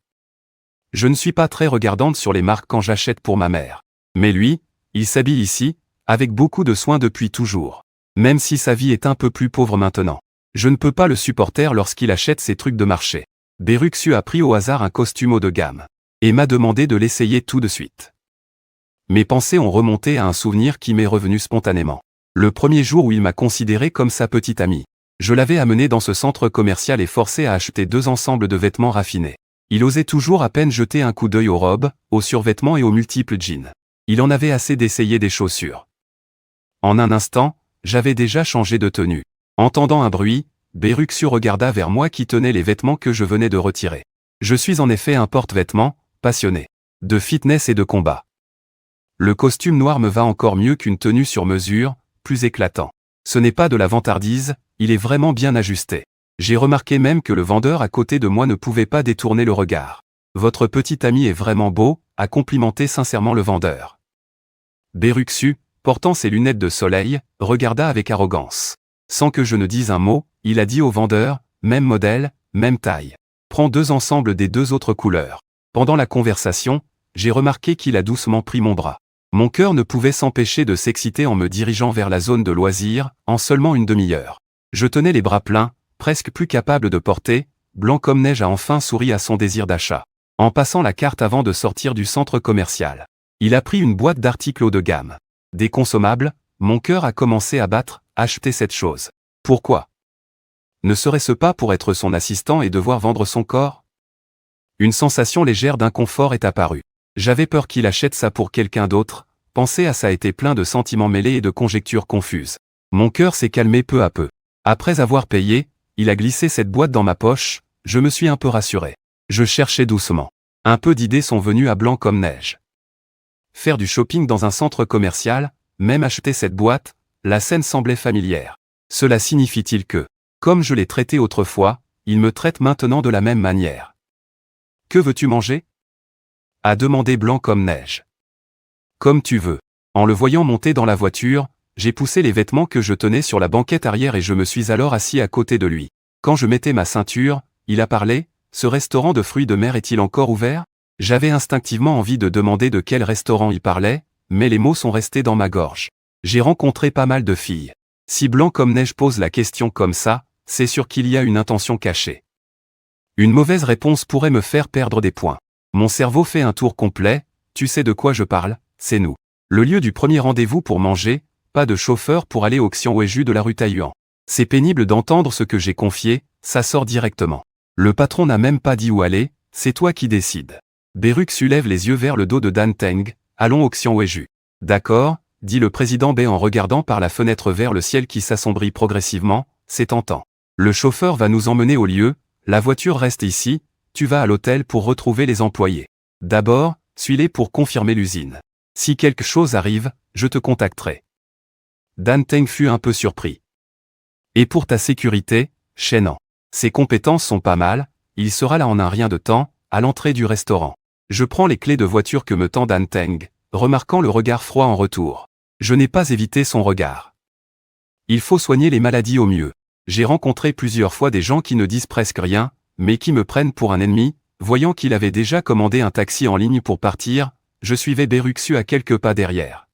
Je ne suis pas très regardante sur les marques quand j'achète pour ma mère. Mais lui, il s'habille ici, avec beaucoup de soin depuis toujours. Même si sa vie est un peu plus pauvre maintenant. Je ne peux pas le supporter lorsqu'il achète ces trucs de marché. Beruxu a pris au hasard un costume haut de gamme. Et m'a demandé de l'essayer tout de suite. Mes pensées ont remonté à un souvenir qui m'est revenu spontanément. Le premier jour où il m'a considéré comme sa petite amie. Je l'avais amené dans ce centre commercial et forcé à acheter 2 ensembles de vêtements raffinés. Il osait toujours à peine jeter un coup d'œil aux robes, aux survêtements et aux multiples jeans. Il en avait assez d'essayer des chaussures. En un instant, j'avais déjà changé de tenue. Entendant un bruit, Beruxu regarda vers moi qui tenais les vêtements que je venais de retirer. Je suis en effet un porte-vêtements, passionné de fitness et de combat. Le costume noir me va encore mieux qu'une tenue sur mesure, plus éclatant. Ce n'est pas de la vantardise, il est vraiment bien ajusté. J'ai remarqué même que le vendeur à côté de moi ne pouvait pas détourner le regard. Votre petit ami est vraiment beau, a complimenté sincèrement le vendeur. Beruxu, portant ses lunettes de soleil, regarda avec arrogance. Sans que je ne dise un mot, il a dit au vendeur, même modèle, même taille. Prends 2 ensembles des 2 autres couleurs. Pendant la conversation, j'ai remarqué qu'il a doucement pris mon bras. Mon cœur ne pouvait s'empêcher de s'exciter en me dirigeant vers la zone de loisirs, en seulement une demi-heure. Je tenais les bras pleins, presque plus capable de porter, Blanc comme neige a enfin souri à son désir d'achat. En passant la carte avant de sortir du centre commercial. Il a pris une boîte d'articles haut de gamme. Des consommables, mon cœur a commencé à battre, acheter cette chose. Pourquoi? Ne serait-ce pas pour être son assistant et devoir vendre son corps? Une sensation légère d'inconfort est apparue. J'avais peur qu'il achète ça pour quelqu'un d'autre, penser à ça était plein de sentiments mêlés et de conjectures confuses. Mon cœur s'est calmé peu à peu. Après avoir payé, il a glissé cette boîte dans ma poche, je me suis un peu rassuré. Je cherchais doucement. Un peu d'idées sont venues à Blanc comme neige. Faire du shopping dans un centre commercial, même acheter cette boîte, la scène semblait familière. Cela signifie-t-il que, comme je l'ai traité autrefois, il me traite maintenant de la même manière? Que veux-tu manger? A demandé Blanc comme neige. Comme tu veux. En le voyant monter dans la voiture, j'ai poussé les vêtements que je tenais sur la banquette arrière et je me suis alors assis à côté de lui. Quand je mettais ma ceinture, il a parlé, ce restaurant de fruits de mer est-il encore ouvert? J'avais instinctivement envie de demander de quel restaurant il parlait, mais les mots sont restés dans ma gorge. J'ai rencontré pas mal de filles. Si Blanc comme neige pose la question comme ça, c'est sûr qu'il y a une intention cachée. Une mauvaise réponse pourrait me faire perdre des points. Mon cerveau fait un tour complet, tu sais de quoi je parle, c'est nous. Le lieu du premier rendez-vous pour manger, pas de chauffeur pour aller au Xianweju de la rue Taiyuan. C'est pénible d'entendre ce que j'ai confié, ça sort directement. Le patron n'a même pas dit où aller, c'est toi qui décides. Beruksu lève les yeux vers le dos de Dan Teng, allons au Xianweju. D'accord, dit le président B en regardant par la fenêtre vers le ciel qui s'assombrit progressivement, c'est tentant. Le chauffeur va nous emmener au lieu, la voiture reste ici, tu vas à l'hôtel pour retrouver les employés. D'abord, suis-les pour confirmer l'usine. Si quelque chose arrive, je te contacterai. Dan Teng fut un peu surpris. Et pour ta sécurité, Shenan. Ses compétences sont pas mal, il sera là en un rien de temps, à l'entrée du restaurant. Je prends les clés de voiture que me tend Dan Teng, remarquant le regard froid en retour. Je n'ai pas évité son regard. Il faut soigner les maladies au mieux. J'ai rencontré plusieurs fois des gens qui ne disent presque rien, mais qui me prennent pour un ennemi, voyant qu'il avait déjà commandé un taxi en ligne pour partir, je suivais Beruksu à quelques pas derrière.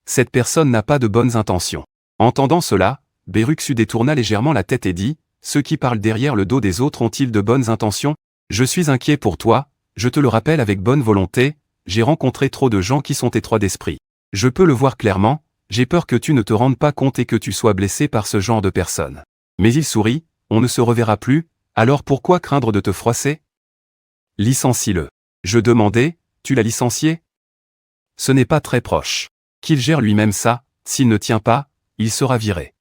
Cette personne n'a pas de bonnes intentions. Entendant cela, Beruksu détourna légèrement la tête et dit, ceux qui parlent derrière le dos des autres ont-ils de bonnes intentions? Je suis inquiet pour toi, je te le rappelle avec bonne volonté, j'ai rencontré trop de gens qui sont étroits d'esprit. Je peux le voir clairement, j'ai peur que tu ne te rendes pas compte et que tu sois blessé par ce genre de personnes. Mais il sourit, on ne se reverra plus, alors pourquoi craindre de te froisser? Licencie-le. Je demandais, tu l'as licencié? Ce n'est pas très proche. Qu'il gère lui-même ça, s'il ne tient pas, il sera viré.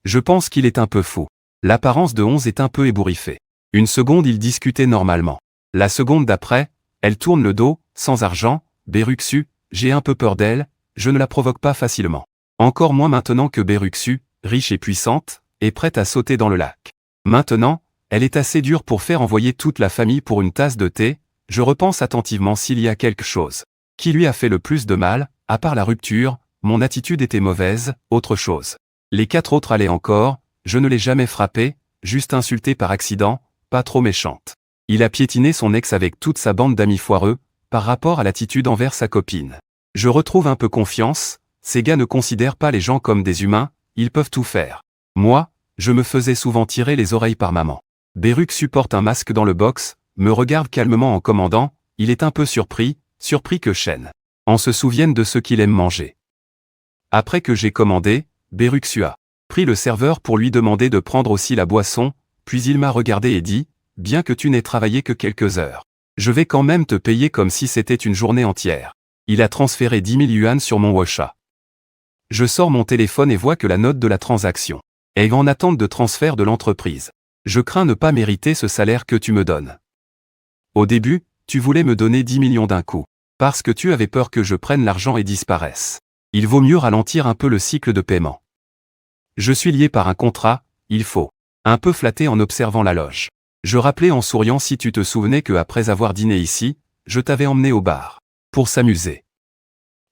Je pense qu'il est un peu fou. L'apparence de 11 est un peu ébouriffée. Une seconde il discutait normalement. La seconde d'après, elle tourne le dos, sans argent, Beruksu, j'ai un peu peur d'elle, je ne la provoque pas facilement. Encore moins maintenant que Beruksu, riche et puissante, est prête à sauter dans le lac. Maintenant, elle est assez dure pour faire envoyer toute la famille pour une tasse de thé, je repense attentivement s'il y a quelque chose qui lui a fait le plus de mal, à part la rupture, mon attitude était mauvaise, autre chose. Les 4 autres allaient encore, je ne l'ai jamais frappé, juste insulté par accident, pas trop méchante. Il a piétiné son ex avec toute sa bande d'amis foireux, par rapport à l'attitude envers sa copine. Je retrouve un peu confiance, ces gars ne considèrent pas les gens comme des humains, ils peuvent tout faire. Moi, je me faisais souvent tirer les oreilles par maman. Beruksu porte un masque dans le box, me regarde calmement en commandant, il est un peu surpris que Shen en se souvienne de ce qu'il aime manger. Après que j'ai commandé, Beruksu a pris le serveur pour lui demander de prendre aussi la boisson, puis il m'a regardé et dit, bien que tu n'aies travaillé que quelques heures, je vais quand même te payer comme si c'était une journée entière. Il a transféré 10 000 yuan sur mon WeChat. Je sors mon téléphone et vois que la note de la transaction est en attente de transfert de l'entreprise. Je crains ne pas mériter ce salaire que tu me donnes. Au début, tu voulais me donner 10 millions d'un coup, parce que tu avais peur que je prenne l'argent et disparaisse. Il vaut mieux ralentir un peu le cycle de paiement. Je suis lié par un contrat, il faut un peu flatter en observant la loge. Je rappelais en souriant si tu te souvenais que après avoir dîné ici, je t'avais emmené au bar pour s'amuser.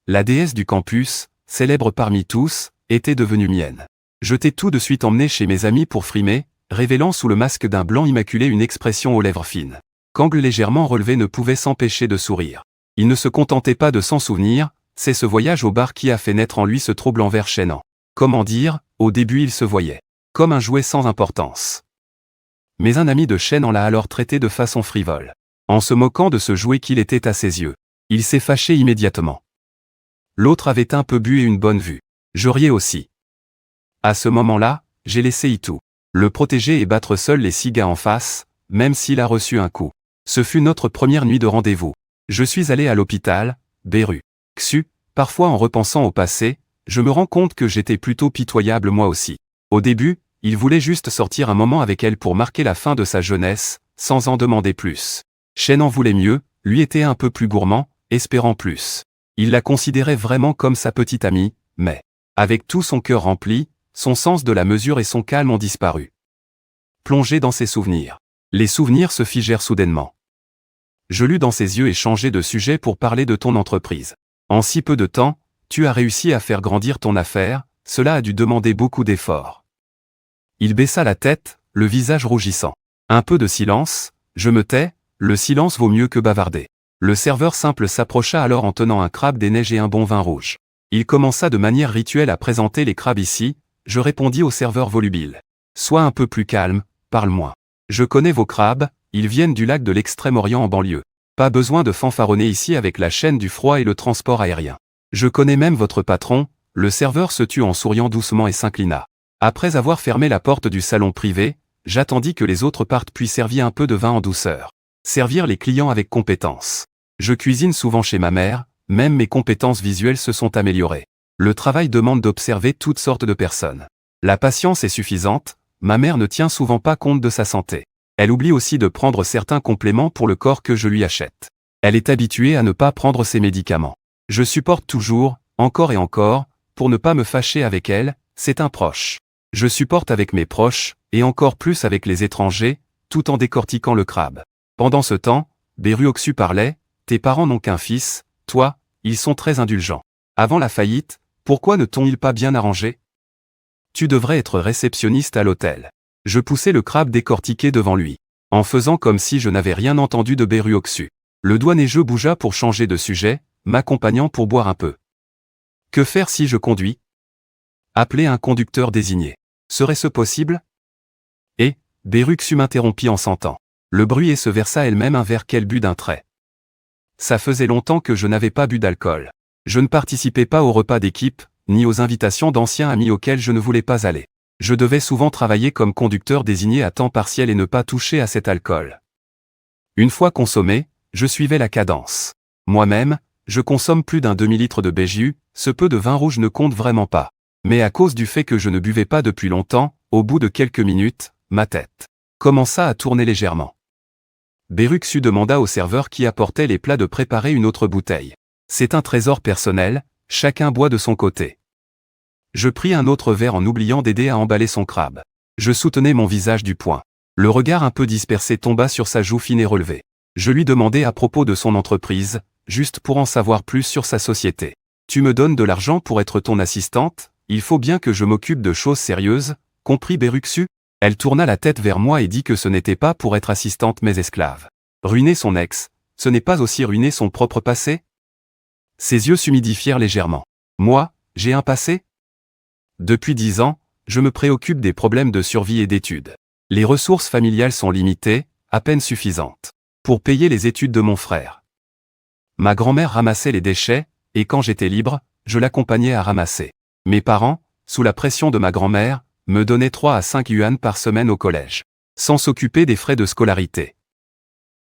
La déesse du campus, célèbre parmi tous, était devenue mienne. Je t'ai tout de suite emmené chez mes amis pour frimer, révélant sous le masque d'un blanc immaculé une expression aux lèvres fines. Qu'angle légèrement relevé ne pouvait s'empêcher de sourire. Il ne se contentait pas de s'en souvenir, c'est ce voyage au bar qui a fait naître en lui ce trouble envers Shannon. Comment dire, au début il se voyait comme un jouet sans importance. Mais un ami de Shannon l'a alors traité de façon frivole, en se moquant de ce jouet qu'il était à ses yeux. Il s'est fâché immédiatement. L'autre avait un peu bu et une bonne vue. Je riais aussi. À ce moment-là, j'ai laissé Itu le protéger et battre seul les 6 gars en face, même s'il a reçu un coup. Ce fut notre première nuit de rendez-vous. Je suis allé à l'hôpital, Beru. Xu, parfois en repensant au passé, je me rends compte que j'étais plutôt pitoyable moi aussi. Au début, il voulait juste sortir un moment avec elle pour marquer la fin de sa jeunesse, sans en demander plus. Shen en voulait mieux, lui était un peu plus gourmand, espérant plus. Il la considérait vraiment comme sa petite amie, mais, avec tout son cœur rempli, son sens de la mesure et son calme ont disparu. Plongé dans ses souvenirs. Les souvenirs se figèrent soudainement. Je lus dans ses yeux et changeai de sujet pour parler de ton entreprise. En si peu de temps, tu as réussi à faire grandir ton affaire, cela a dû demander beaucoup d'efforts. Il baissa la tête, le visage rougissant. Un peu de silence, je me tais, le silence vaut mieux que bavarder. Le serveur simple s'approcha alors en tenant un crabe des neiges et un bon vin rouge. Il commença de manière rituelle à présenter les crabes ici, je répondis au serveur volubile. Sois un peu plus calme, parle moins. Je connais vos crabes, ils viennent du lac de l'Extrême-Orient en banlieue. Pas besoin de fanfaronner ici avec la chaîne du froid et le transport aérien. Je connais même votre patron, le serveur se tut en souriant doucement et s'inclina. Après avoir fermé la porte du salon privé, j'attendis que les autres partent puis servis un peu de vin en douceur. Servir les clients avec compétence. Je cuisine souvent chez ma mère, même mes compétences visuelles se sont améliorées. Le travail demande d'observer toutes sortes de personnes. La patience est suffisante, ma mère ne tient souvent pas compte de sa santé. Elle oublie aussi de prendre certains compléments pour le corps que je lui achète. Elle est habituée à ne pas prendre ses médicaments. Je supporte toujours, encore et encore, pour ne pas me fâcher avec elle, c'est un proche. Je supporte avec mes proches, et encore plus avec les étrangers, tout en décortiquant le crabe. Pendant ce temps, Beruoxu parlait, tes parents n'ont qu'un fils, toi, ils sont très indulgents. Avant la faillite, pourquoi ne t'ont-ils pas bien arrangé? Tu devrais être réceptionniste à l'hôtel. Je poussai le crabe décortiqué devant lui, en faisant comme si je n'avais rien entendu de Beruoxu. Le doigt neigeux bougea pour changer de sujet, m'accompagnant pour boire un peu. Que faire si je conduis? Appeler un conducteur désigné. Serait-ce possible? Et, Beruoxu m'interrompit en sentant le bruit et se versa elle-même un verre qu'elle but d'un trait. Ça faisait longtemps que je n'avais pas bu d'alcool. Je ne participais pas aux repas d'équipe, ni aux invitations d'anciens amis auxquels je ne voulais pas aller. Je devais souvent travailler comme conducteur désigné à temps partiel et ne pas toucher à cet alcool. Une fois consommé, je suivais la cadence. Moi-même, je consomme plus d'un demi-litre de Béju, ce peu de vin rouge ne compte vraiment pas. Mais à cause du fait que je ne buvais pas depuis longtemps, au bout de quelques minutes, ma tête commença à tourner légèrement. Beruoxu demanda au serveur qui apportait les plats de préparer une autre bouteille. C'est un trésor personnel, chacun boit de son côté. Je pris un autre verre en oubliant d'aider à emballer son crabe. Je soutenais mon visage du poing. Le regard un peu dispersé tomba sur sa joue fine et relevée. Je lui demandai à propos de son entreprise, juste pour en savoir plus sur sa société. Tu me donnes de l'argent pour être ton assistante, il faut bien que je m'occupe de choses sérieuses, comprit Beruoxu? Elle tourna la tête vers moi et dit que ce n'était pas pour être assistante mais esclave. Ruiner son ex, ce n'est pas aussi ruiner son propre passé? Ses yeux s'humidifièrent légèrement. Moi, j'ai un passé? Depuis 10 ans, je me préoccupe des problèmes de survie et d'études. Les ressources familiales sont limitées, à peine suffisantes, pour payer les études de mon frère. Ma grand-mère ramassait les déchets, et quand j'étais libre, je l'accompagnais à ramasser. Mes parents, sous la pression de ma grand-mère, me donnaient 3 à 5 yuan par semaine au collège, sans s'occuper des frais de scolarité.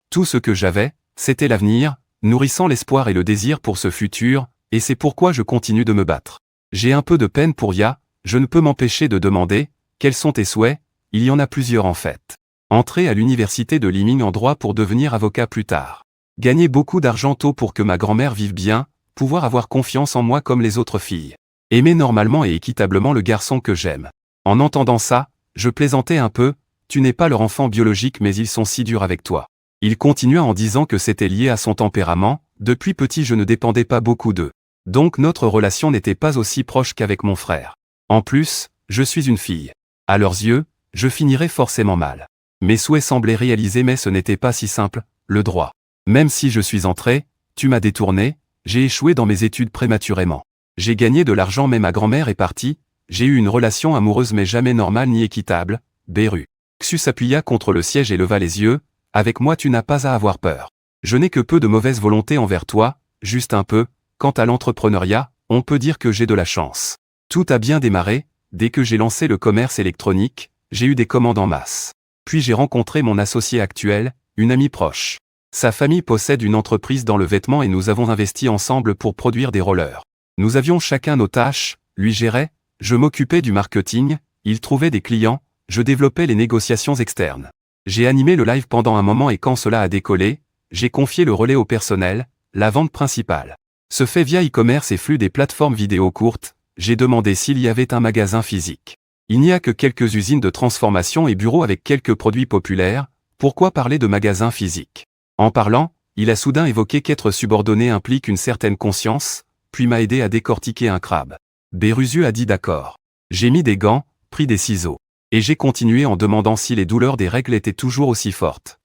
Tout ce que j'avais, c'était l'avenir, nourrissant l'espoir et le désir pour ce futur, et c'est pourquoi je continue de me battre. J'ai un peu de peine pour Ya, je ne peux m'empêcher de demander, quels sont tes souhaits? Il y en a plusieurs en fait. Entrer à l'université de Liming en droit pour devenir avocat plus tard. Gagner beaucoup d'argent tôt pour que ma grand-mère vive bien, pouvoir avoir confiance en moi comme les autres filles. Aimer normalement et équitablement le garçon que j'aime. En entendant ça, je plaisantais un peu, tu n'es pas leur enfant biologique mais ils sont si durs avec toi. Il continua en disant que c'était lié à son tempérament, depuis petit je ne dépendais pas beaucoup d'eux. Donc notre relation n'était pas aussi proche qu'avec mon frère. En plus, je suis une fille. À leurs yeux, je finirais forcément mal. Mes souhaits semblaient réalisés mais ce n'était pas si simple, le droit. Même si je suis entré, tu m'as détourné, j'ai échoué dans mes études prématurément. J'ai gagné de l'argent mais ma grand-mère est partie, j'ai eu une relation amoureuse mais jamais normale ni équitable, Beru. Xu s'appuya contre le siège et leva les yeux, avec moi tu n'as pas à avoir peur. Je n'ai que peu de mauvaise volonté envers toi, juste un peu. Quant à l'entrepreneuriat, on peut dire que j'ai de la chance. Tout a bien démarré, dès que j'ai lancé le commerce électronique, j'ai eu des commandes en masse. Puis j'ai rencontré mon associé actuel, une amie proche. Sa famille possède une entreprise dans le vêtement et nous avons investi ensemble pour produire des rollers. Nous avions chacun nos tâches, lui gérait, je m'occupais du marketing, il trouvait des clients, je développais les négociations externes. J'ai animé le live pendant un moment et quand cela a décollé, j'ai confié le relais au personnel, la vente principale. Se fait via e-commerce et flux des plateformes vidéo courtes, j'ai demandé s'il y avait un magasin physique. Il n'y a que quelques usines de transformation et bureaux avec quelques produits populaires, pourquoi parler de magasin physique? En parlant, il a soudain évoqué qu'être subordonné implique une certaine conscience, puis m'a aidé à décortiquer un crabe. Béruzu a dit d'accord. J'ai mis des gants, pris des ciseaux. Et j'ai continué en demandant si les douleurs des règles étaient toujours aussi fortes.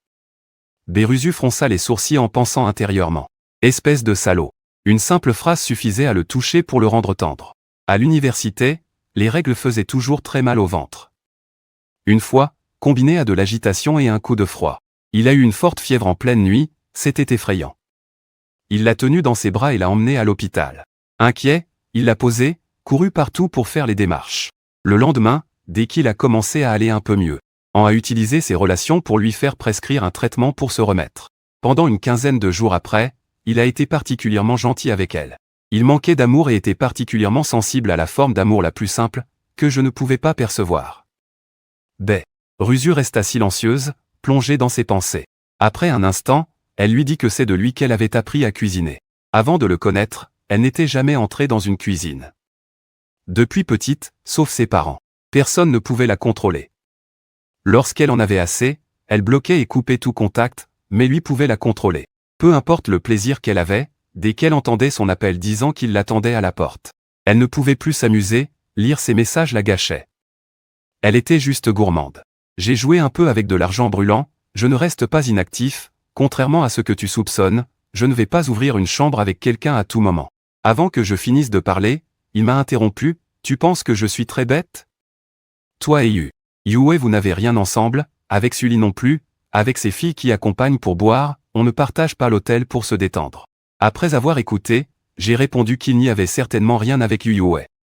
Béruzu fronça les sourcils en pensant intérieurement. Espèce de salaud. Une simple phrase suffisait à le toucher pour le rendre tendre. À l'université, les règles faisaient toujours très mal au ventre. Une fois, combiné à de l'agitation et un coup de froid. Il a eu une forte fièvre en pleine nuit, c'était effrayant. Il l'a tenu dans ses bras et l'a emmené à l'hôpital. Inquiet, il l'a posé, couru partout pour faire les démarches. Le lendemain, dès qu'il a commencé à aller un peu mieux, on a utilisé ses relations pour lui faire prescrire un traitement pour se remettre. Pendant une quinzaine de jours après, il a été particulièrement gentil avec elle. Il manquait d'amour et était particulièrement sensible à la forme d'amour la plus simple, que je ne pouvais pas percevoir. Ruzu resta silencieuse, plongée dans ses pensées. Après un instant, elle lui dit que c'est de lui qu'elle avait appris à cuisiner. Avant de le connaître, elle n'était jamais entrée dans une cuisine. Depuis petite, sauf ses parents, personne ne pouvait la contrôler. Lorsqu'elle en avait assez, elle bloquait et coupait tout contact, mais lui pouvait la contrôler. Peu importe le plaisir qu'elle avait, dès qu'elle entendait son appel disant qu'il l'attendait à la porte. Elle ne pouvait plus s'amuser, lire ses messages la gâchait. Elle était juste gourmande. J'ai joué un peu avec de l'argent brûlant, je ne reste pas inactif, contrairement à ce que tu soupçonnes, je ne vais pas ouvrir une chambre avec quelqu'un à tout moment. Avant que je finisse de parler, il m'a interrompu, tu penses que je suis très bête? Toi et Yue vous n'avez rien ensemble, avec Sully non plus, avec ses filles qui accompagnent pour boire, on ne partage pas l'hôtel pour se détendre. Après avoir écouté, j'ai répondu qu'il n'y avait certainement rien avec Yue.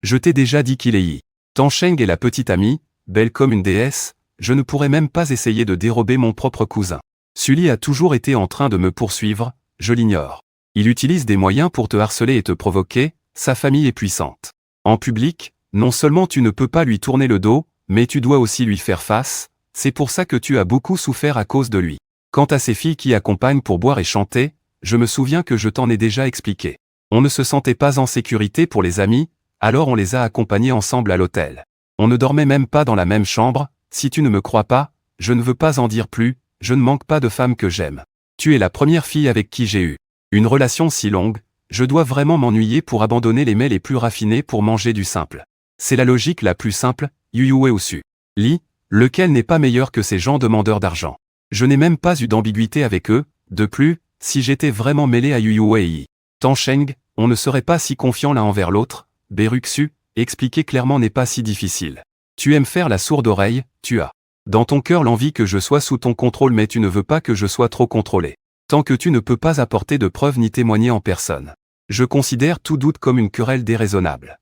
Je t'ai déjà dit qu'il est Yi. Tansheng est la petite amie, belle comme une déesse, je ne pourrais même pas essayer de dérober mon propre cousin. Sully a toujours été en train de me poursuivre, je l'ignore. Il utilise des moyens pour te harceler et te provoquer, sa famille est puissante. En public, non seulement tu ne peux pas lui tourner le dos, mais tu dois aussi lui faire face, c'est pour ça que tu as beaucoup souffert à cause de lui. Quant à ces filles qui accompagnent pour boire et chanter, je me souviens que je t'en ai déjà expliqué. On ne se sentait pas en sécurité pour les amis, alors on les a accompagnés ensemble à l'hôtel. On ne dormait même pas dans la même chambre, si tu ne me crois pas, je ne veux pas en dire plus, je ne manque pas de femmes que j'aime. Tu es la première fille avec qui j'ai eu une relation si longue, je dois vraiment m'ennuyer pour abandonner les mets les plus raffinés pour manger du simple. C'est la logique la plus simple, Yue Osu. Li, lequel n'est pas meilleur que ces gens demandeurs d'argent. Je n'ai même pas eu d'ambiguïté avec eux, de plus, si j'étais vraiment mêlé à Yue et Yi Tansheng, on ne serait pas si confiant l'un envers l'autre, Beruxu, expliquer clairement n'est pas si difficile. Tu aimes faire la sourde oreille, tu as dans ton cœur l'envie que je sois sous ton contrôle mais tu ne veux pas que je sois trop contrôlé. Tant que tu ne peux pas apporter de preuves ni témoigner en personne. Je considère tout doute comme une querelle déraisonnable.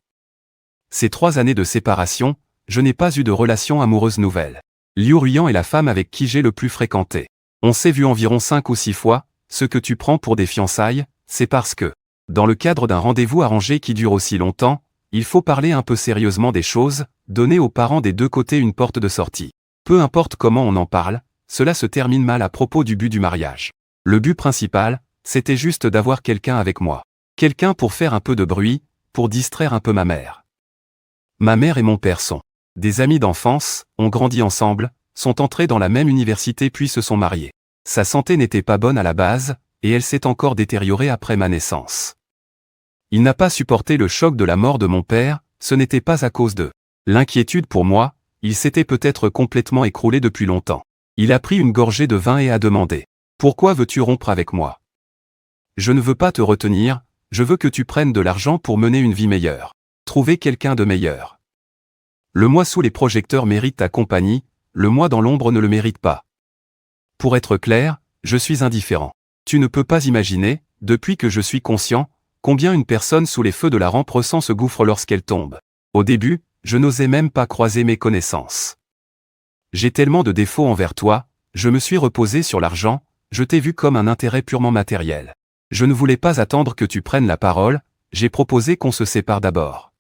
Ces 3 années de séparation, je n'ai pas eu de relation amoureuse nouvelle. Liu Ruyan est la femme avec qui j'ai le plus fréquenté. On s'est vu environ 5 ou 6 fois, ce que tu prends pour des fiançailles, c'est parce que, dans le cadre d'un rendez-vous arrangé qui dure aussi longtemps, il faut parler un peu sérieusement des choses, donner aux parents des deux côtés une porte de sortie. Peu importe comment on en parle, cela se termine mal à propos du but du mariage. Le but principal, c'était juste d'avoir quelqu'un avec moi. Quelqu'un pour faire un peu de bruit, pour distraire un peu ma mère. Ma mère et mon père sont des amis d'enfance, ont grandi ensemble, sont entrés dans la même université puis se sont mariés. Sa santé n'était pas bonne à la base, et elle s'est encore détériorée après ma naissance. Il n'a pas supporté le choc de la mort de mon père, ce n'était pas à cause de l'inquiétude pour moi, il s'était peut-être complètement écroulé depuis longtemps. Il a pris une gorgée de vin et a demandé « Pourquoi veux-tu rompre avec moi ?» Je ne veux pas te retenir, je veux que tu prennes de l'argent pour mener une vie meilleure. Trouver quelqu'un de meilleur. Le moi sous les projecteurs mérite ta compagnie, le moi dans l'ombre ne le mérite pas. Pour être clair, je suis indifférent. Tu ne peux pas imaginer, depuis que je suis conscient, combien une personne sous les feux de la rampe ressent ce gouffre lorsqu'elle tombe. Au début, je n'osais même pas croiser mes connaissances. J'ai tellement de défauts envers toi, je me suis reposé sur l'argent, je t'ai vu comme un intérêt purement matériel. Je ne voulais pas attendre que tu prennes la parole, j'ai proposé qu'on se sépare d'abord.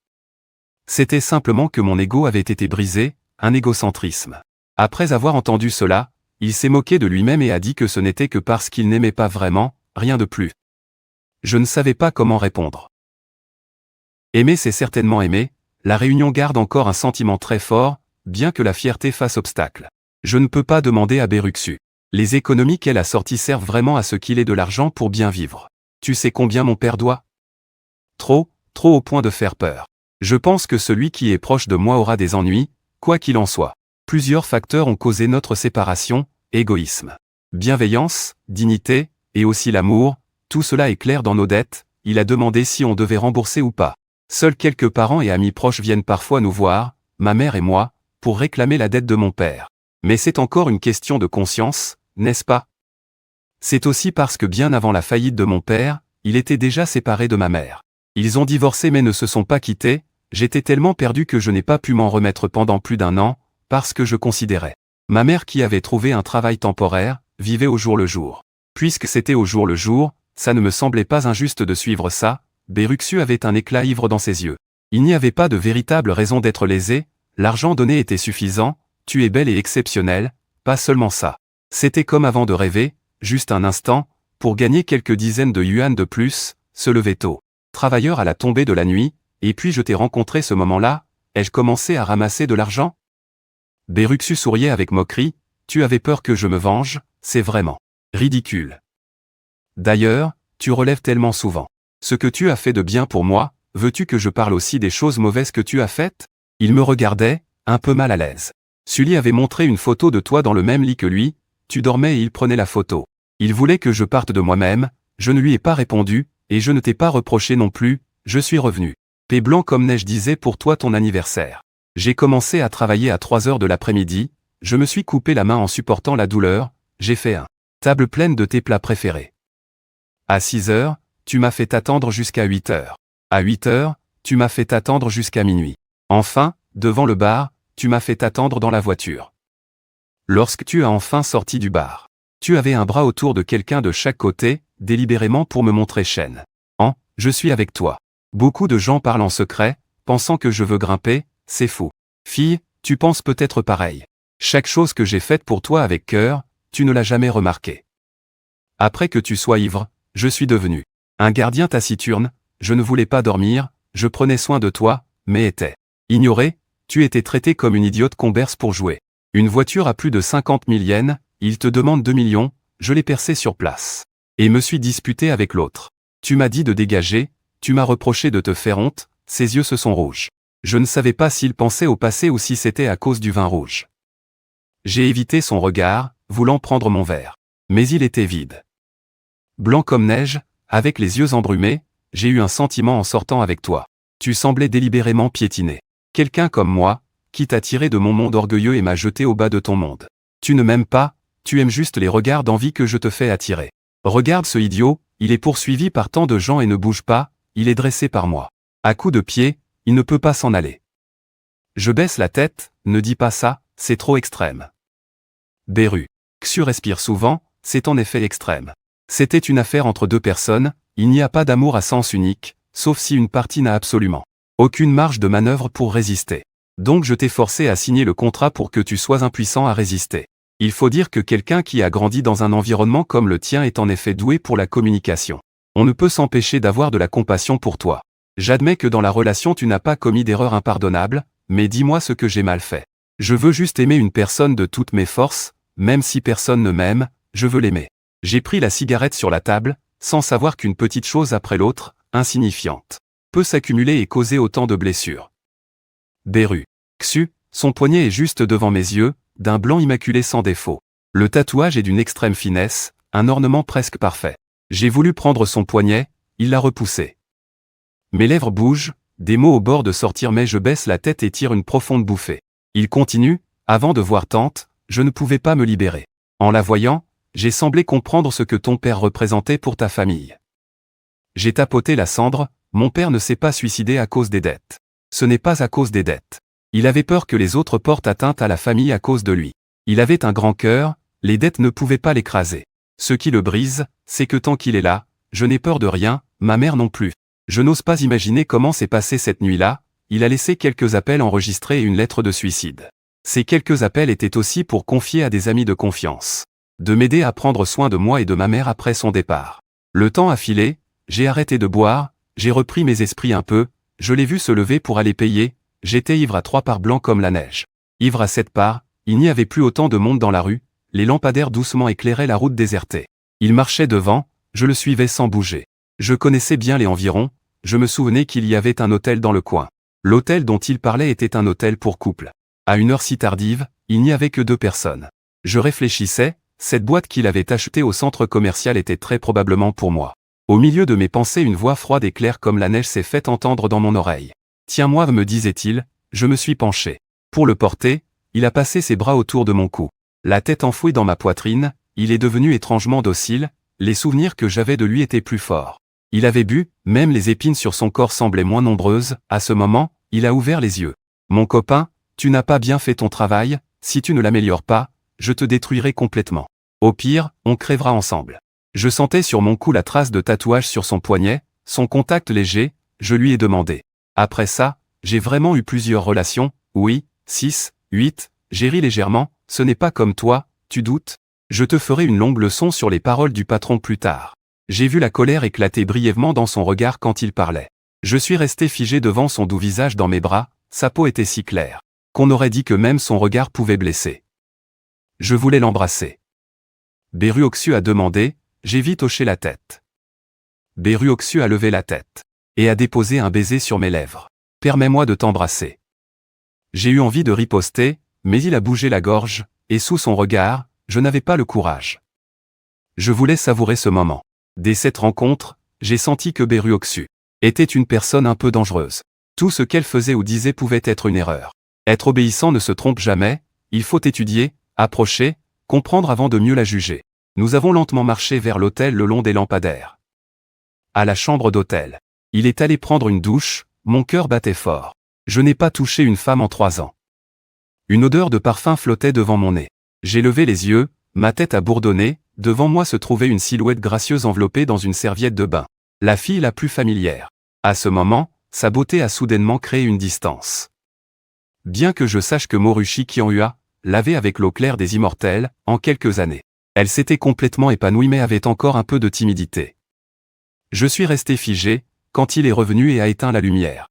C'était simplement que mon ego avait été brisé, un égocentrisme. Après avoir entendu cela, il s'est moqué de lui-même et a dit que ce n'était que parce qu'il n'aimait pas vraiment, rien de plus. Je ne savais pas comment répondre. Aimer c'est certainement aimer, la Réunion garde encore un sentiment très fort, bien que la fierté fasse obstacle. Je ne peux pas demander à Beruxu. Les économies qu'elle a sorties servent vraiment à ce qu'il ait de l'argent pour bien vivre. Tu sais combien mon père doit ? Trop au point de faire peur. Je pense que celui qui est proche de moi aura des ennuis, quoi qu'il en soit. Plusieurs facteurs ont causé notre séparation, égoïsme, bienveillance, dignité, et aussi l'amour, tout cela est clair dans nos dettes, il a demandé si on devait rembourser ou pas. Seuls quelques parents et amis proches viennent parfois nous voir, ma mère et moi, pour réclamer la dette de mon père. Mais c'est encore une question de conscience, n'est-ce pas ? C'est aussi parce que bien avant la faillite de mon père, il était déjà séparé de ma mère. Ils ont divorcé mais ne se sont pas quittés, j'étais tellement perdu que je n'ai pas pu m'en remettre pendant plus d'1 an, parce que je considérais ma mère qui avait trouvé un travail temporaire, vivait au jour le jour. Puisque c'était au jour le jour, ça ne me semblait pas injuste de suivre ça, Beruxu avait un éclat ivre dans ses yeux. Il n'y avait pas de véritable raison d'être lésé, l'argent donné était suffisant, tu es belle et exceptionnelle, pas seulement ça. C'était comme avant de rêver, juste un instant, pour gagner quelques dizaines de yuan de plus, se lever tôt. Travailleur à la tombée de la nuit, et puis je t'ai rencontré ce moment-là, ai-je commencé à ramasser de l'argent ? Beruxu souriait avec moquerie, tu avais peur que je me venge, c'est vraiment ridicule. D'ailleurs, tu relèves tellement souvent. Ce que tu as fait de bien pour moi, veux-tu que je parle aussi des choses mauvaises que tu as faites ? Il me regardait, un peu mal à l'aise. Sully avait montré une photo de toi dans le même lit que lui, tu dormais et il prenait la photo. Il voulait que je parte de moi-même, je ne lui ai pas répondu, et je ne t'ai pas reproché non plus, je suis revenu. Paix blanc comme neige disait pour toi ton anniversaire. J'ai commencé à travailler à 3 heures de l'après-midi, je me suis coupé la main en supportant la douleur, j'ai fait un table pleine de tes plats préférés. À 6 heures, tu m'as fait attendre jusqu'à 8 heures. À 8 heures, tu m'as fait attendre jusqu'à minuit. Enfin, devant le bar, tu m'as fait attendre dans la voiture. Lorsque tu as enfin sorti du bar, tu avais un bras autour de quelqu'un de chaque côté, délibérément pour me montrer chaîne. Je suis avec toi. Beaucoup de gens parlent en secret, pensant que je veux grimper, c'est fou. Fille, tu penses peut-être pareil. Chaque chose que j'ai faite pour toi avec cœur, tu ne l'as jamais remarqué. Après que tu sois ivre, je suis devenu un gardien taciturne, je ne voulais pas dormir, je prenais soin de toi, mais étais ignoré, tu étais traité comme une idiote qu'on berce pour jouer. Une voiture à plus de 50 000 yens, il te demande 2 millions, je l'ai percé sur place. Et me suis disputé avec l'autre. Tu m'as dit de dégager, tu m'as reproché de te faire honte, ses yeux se sont rouges. Je ne savais pas s'il pensait au passé ou si c'était à cause du vin rouge. J'ai évité son regard, voulant prendre mon verre. Mais il était vide. Blanc comme neige, avec les yeux embrumés, j'ai eu un sentiment en sortant avec toi. Tu semblais délibérément piétiner. Quelqu'un comme moi, qui t'a tiré de mon monde orgueilleux et m'a jeté au bas de ton monde. Tu ne m'aimes pas, tu aimes juste les regards d'envie que je te fais attirer. Regarde ce idiot, il est poursuivi par tant de gens et ne bouge pas, il est dressé par moi. À coups de pied, il ne peut pas s'en aller. Je baisse la tête, ne dis pas ça, c'est trop extrême. Beru. Xu respire souvent, c'est en effet extrême. C'était une affaire entre deux personnes, il n'y a pas d'amour à sens unique, sauf si une partie n'a absolument aucune marge de manœuvre pour résister. Donc je t'ai forcé à signer le contrat pour que tu sois impuissant à résister. Il faut dire que quelqu'un qui a grandi dans un environnement comme le tien est en effet doué pour la communication. On ne peut s'empêcher d'avoir de la compassion pour toi. J'admets que dans la relation tu n'as pas commis d'erreur impardonnable, mais dis-moi ce que j'ai mal fait. Je veux juste aimer une personne de toutes mes forces, même si personne ne m'aime, je veux l'aimer. J'ai pris la cigarette sur la table, sans savoir qu'une petite chose après l'autre, insignifiante, peut s'accumuler et causer autant de blessures. Beru. Xu, son poignet est juste devant mes yeux, d'un blanc immaculé sans défaut. Le tatouage est d'une extrême finesse, un ornement presque parfait. J'ai voulu prendre son poignet, il l'a repoussé. Mes lèvres bougent, des mots au bord de sortir mais je baisse la tête et tire une profonde bouffée. Il continue, avant de voir Tante, je ne pouvais pas me libérer. En la voyant, j'ai semblé comprendre ce que ton père représentait pour ta famille. J'ai tapoté la cendre, mon père ne s'est pas suicidé à cause des dettes. Ce n'est pas à cause des dettes. Il avait peur que les autres portent atteinte à la famille à cause de lui. Il avait un grand cœur, les dettes ne pouvaient pas l'écraser. Ce qui le brise, c'est que tant qu'il est là, je n'ai peur de rien, ma mère non plus. Je n'ose pas imaginer comment s'est passé cette nuit-là, il a laissé quelques appels enregistrés et une lettre de suicide. Ces quelques appels étaient aussi pour confier à des amis de confiance. De m'aider à prendre soin de moi et de ma mère après son départ. Le temps a filé, j'ai arrêté de boire, j'ai repris mes esprits un peu, je l'ai vu se lever pour aller payer, j'étais ivre à 3 parts blanc comme la neige. Ivre à 7 parts, il n'y avait plus autant de monde dans la rue, les lampadaires doucement éclairaient la route désertée. Il marchait devant, je le suivais sans bouger. Je connaissais bien les environs, je me souvenais qu'il y avait un hôtel dans le coin. L'hôtel dont il parlait était un hôtel pour couple. À une heure si tardive, il n'y avait que 2 personnes. Je réfléchissais, cette boîte qu'il avait achetée au centre commercial était très probablement pour moi. Au milieu de mes pensées, une voix froide et claire comme la neige s'est fait entendre dans mon oreille. « Tiens-moi » me disait-il, je me suis penché. Pour le porter, il a passé ses bras autour de mon cou. La tête enfouie dans ma poitrine, il est devenu étrangement docile, les souvenirs que j'avais de lui étaient plus forts. Il avait bu, même les épines sur son corps semblaient moins nombreuses, à ce moment, il a ouvert les yeux. « Mon copain, tu n'as pas bien fait ton travail, si tu ne l'améliores pas, je te détruirai complètement. Au pire, on crèvera ensemble. » Je sentais sur mon cou la trace de tatouage sur son poignet, son contact léger, je lui ai demandé. Après ça, j'ai vraiment eu plusieurs relations, oui, 6, 8, j'ai ri légèrement, ce n'est pas comme toi, tu doutes? Je te ferai une longue leçon sur les paroles du patron plus tard. J'ai vu la colère éclater brièvement dans son regard quand il parlait. Je suis resté figé devant son doux visage dans mes bras, sa peau était si claire, qu'on aurait dit que même son regard pouvait blesser. Je voulais l'embrasser. Beru Oxu a demandé, j'ai vite hoché la tête. Beru Oxu a levé la tête et a déposé un baiser sur mes lèvres. Permets-moi de t'embrasser. J'ai eu envie de riposter, mais il a bougé la gorge, et sous son regard, je n'avais pas le courage. Je voulais savourer ce moment. Dès cette rencontre, j'ai senti que Beru Oxu était une personne un peu dangereuse. Tout ce qu'elle faisait ou disait pouvait être une erreur. Être obéissant ne se trompe jamais, il faut étudier, approcher, comprendre avant de mieux la juger. Nous avons lentement marché vers l'hôtel le long des lampadaires. À la chambre d'hôtel. Il est allé prendre une douche, mon cœur battait fort. Je n'ai pas touché une femme en 3 ans. Une odeur de parfum flottait devant mon nez. J'ai levé les yeux, ma tête a bourdonné, devant moi se trouvait une silhouette gracieuse enveloppée dans une serviette de bain. La fille la plus familière. À ce moment, sa beauté a soudainement créé une distance. Bien que je sache que Morushi Kianyua, lavé avec l'eau claire des immortels, en quelques années. Elle s'était complètement épanouie mais avait encore un peu de timidité. Je suis resté figé, quand il est revenu et a éteint la lumière.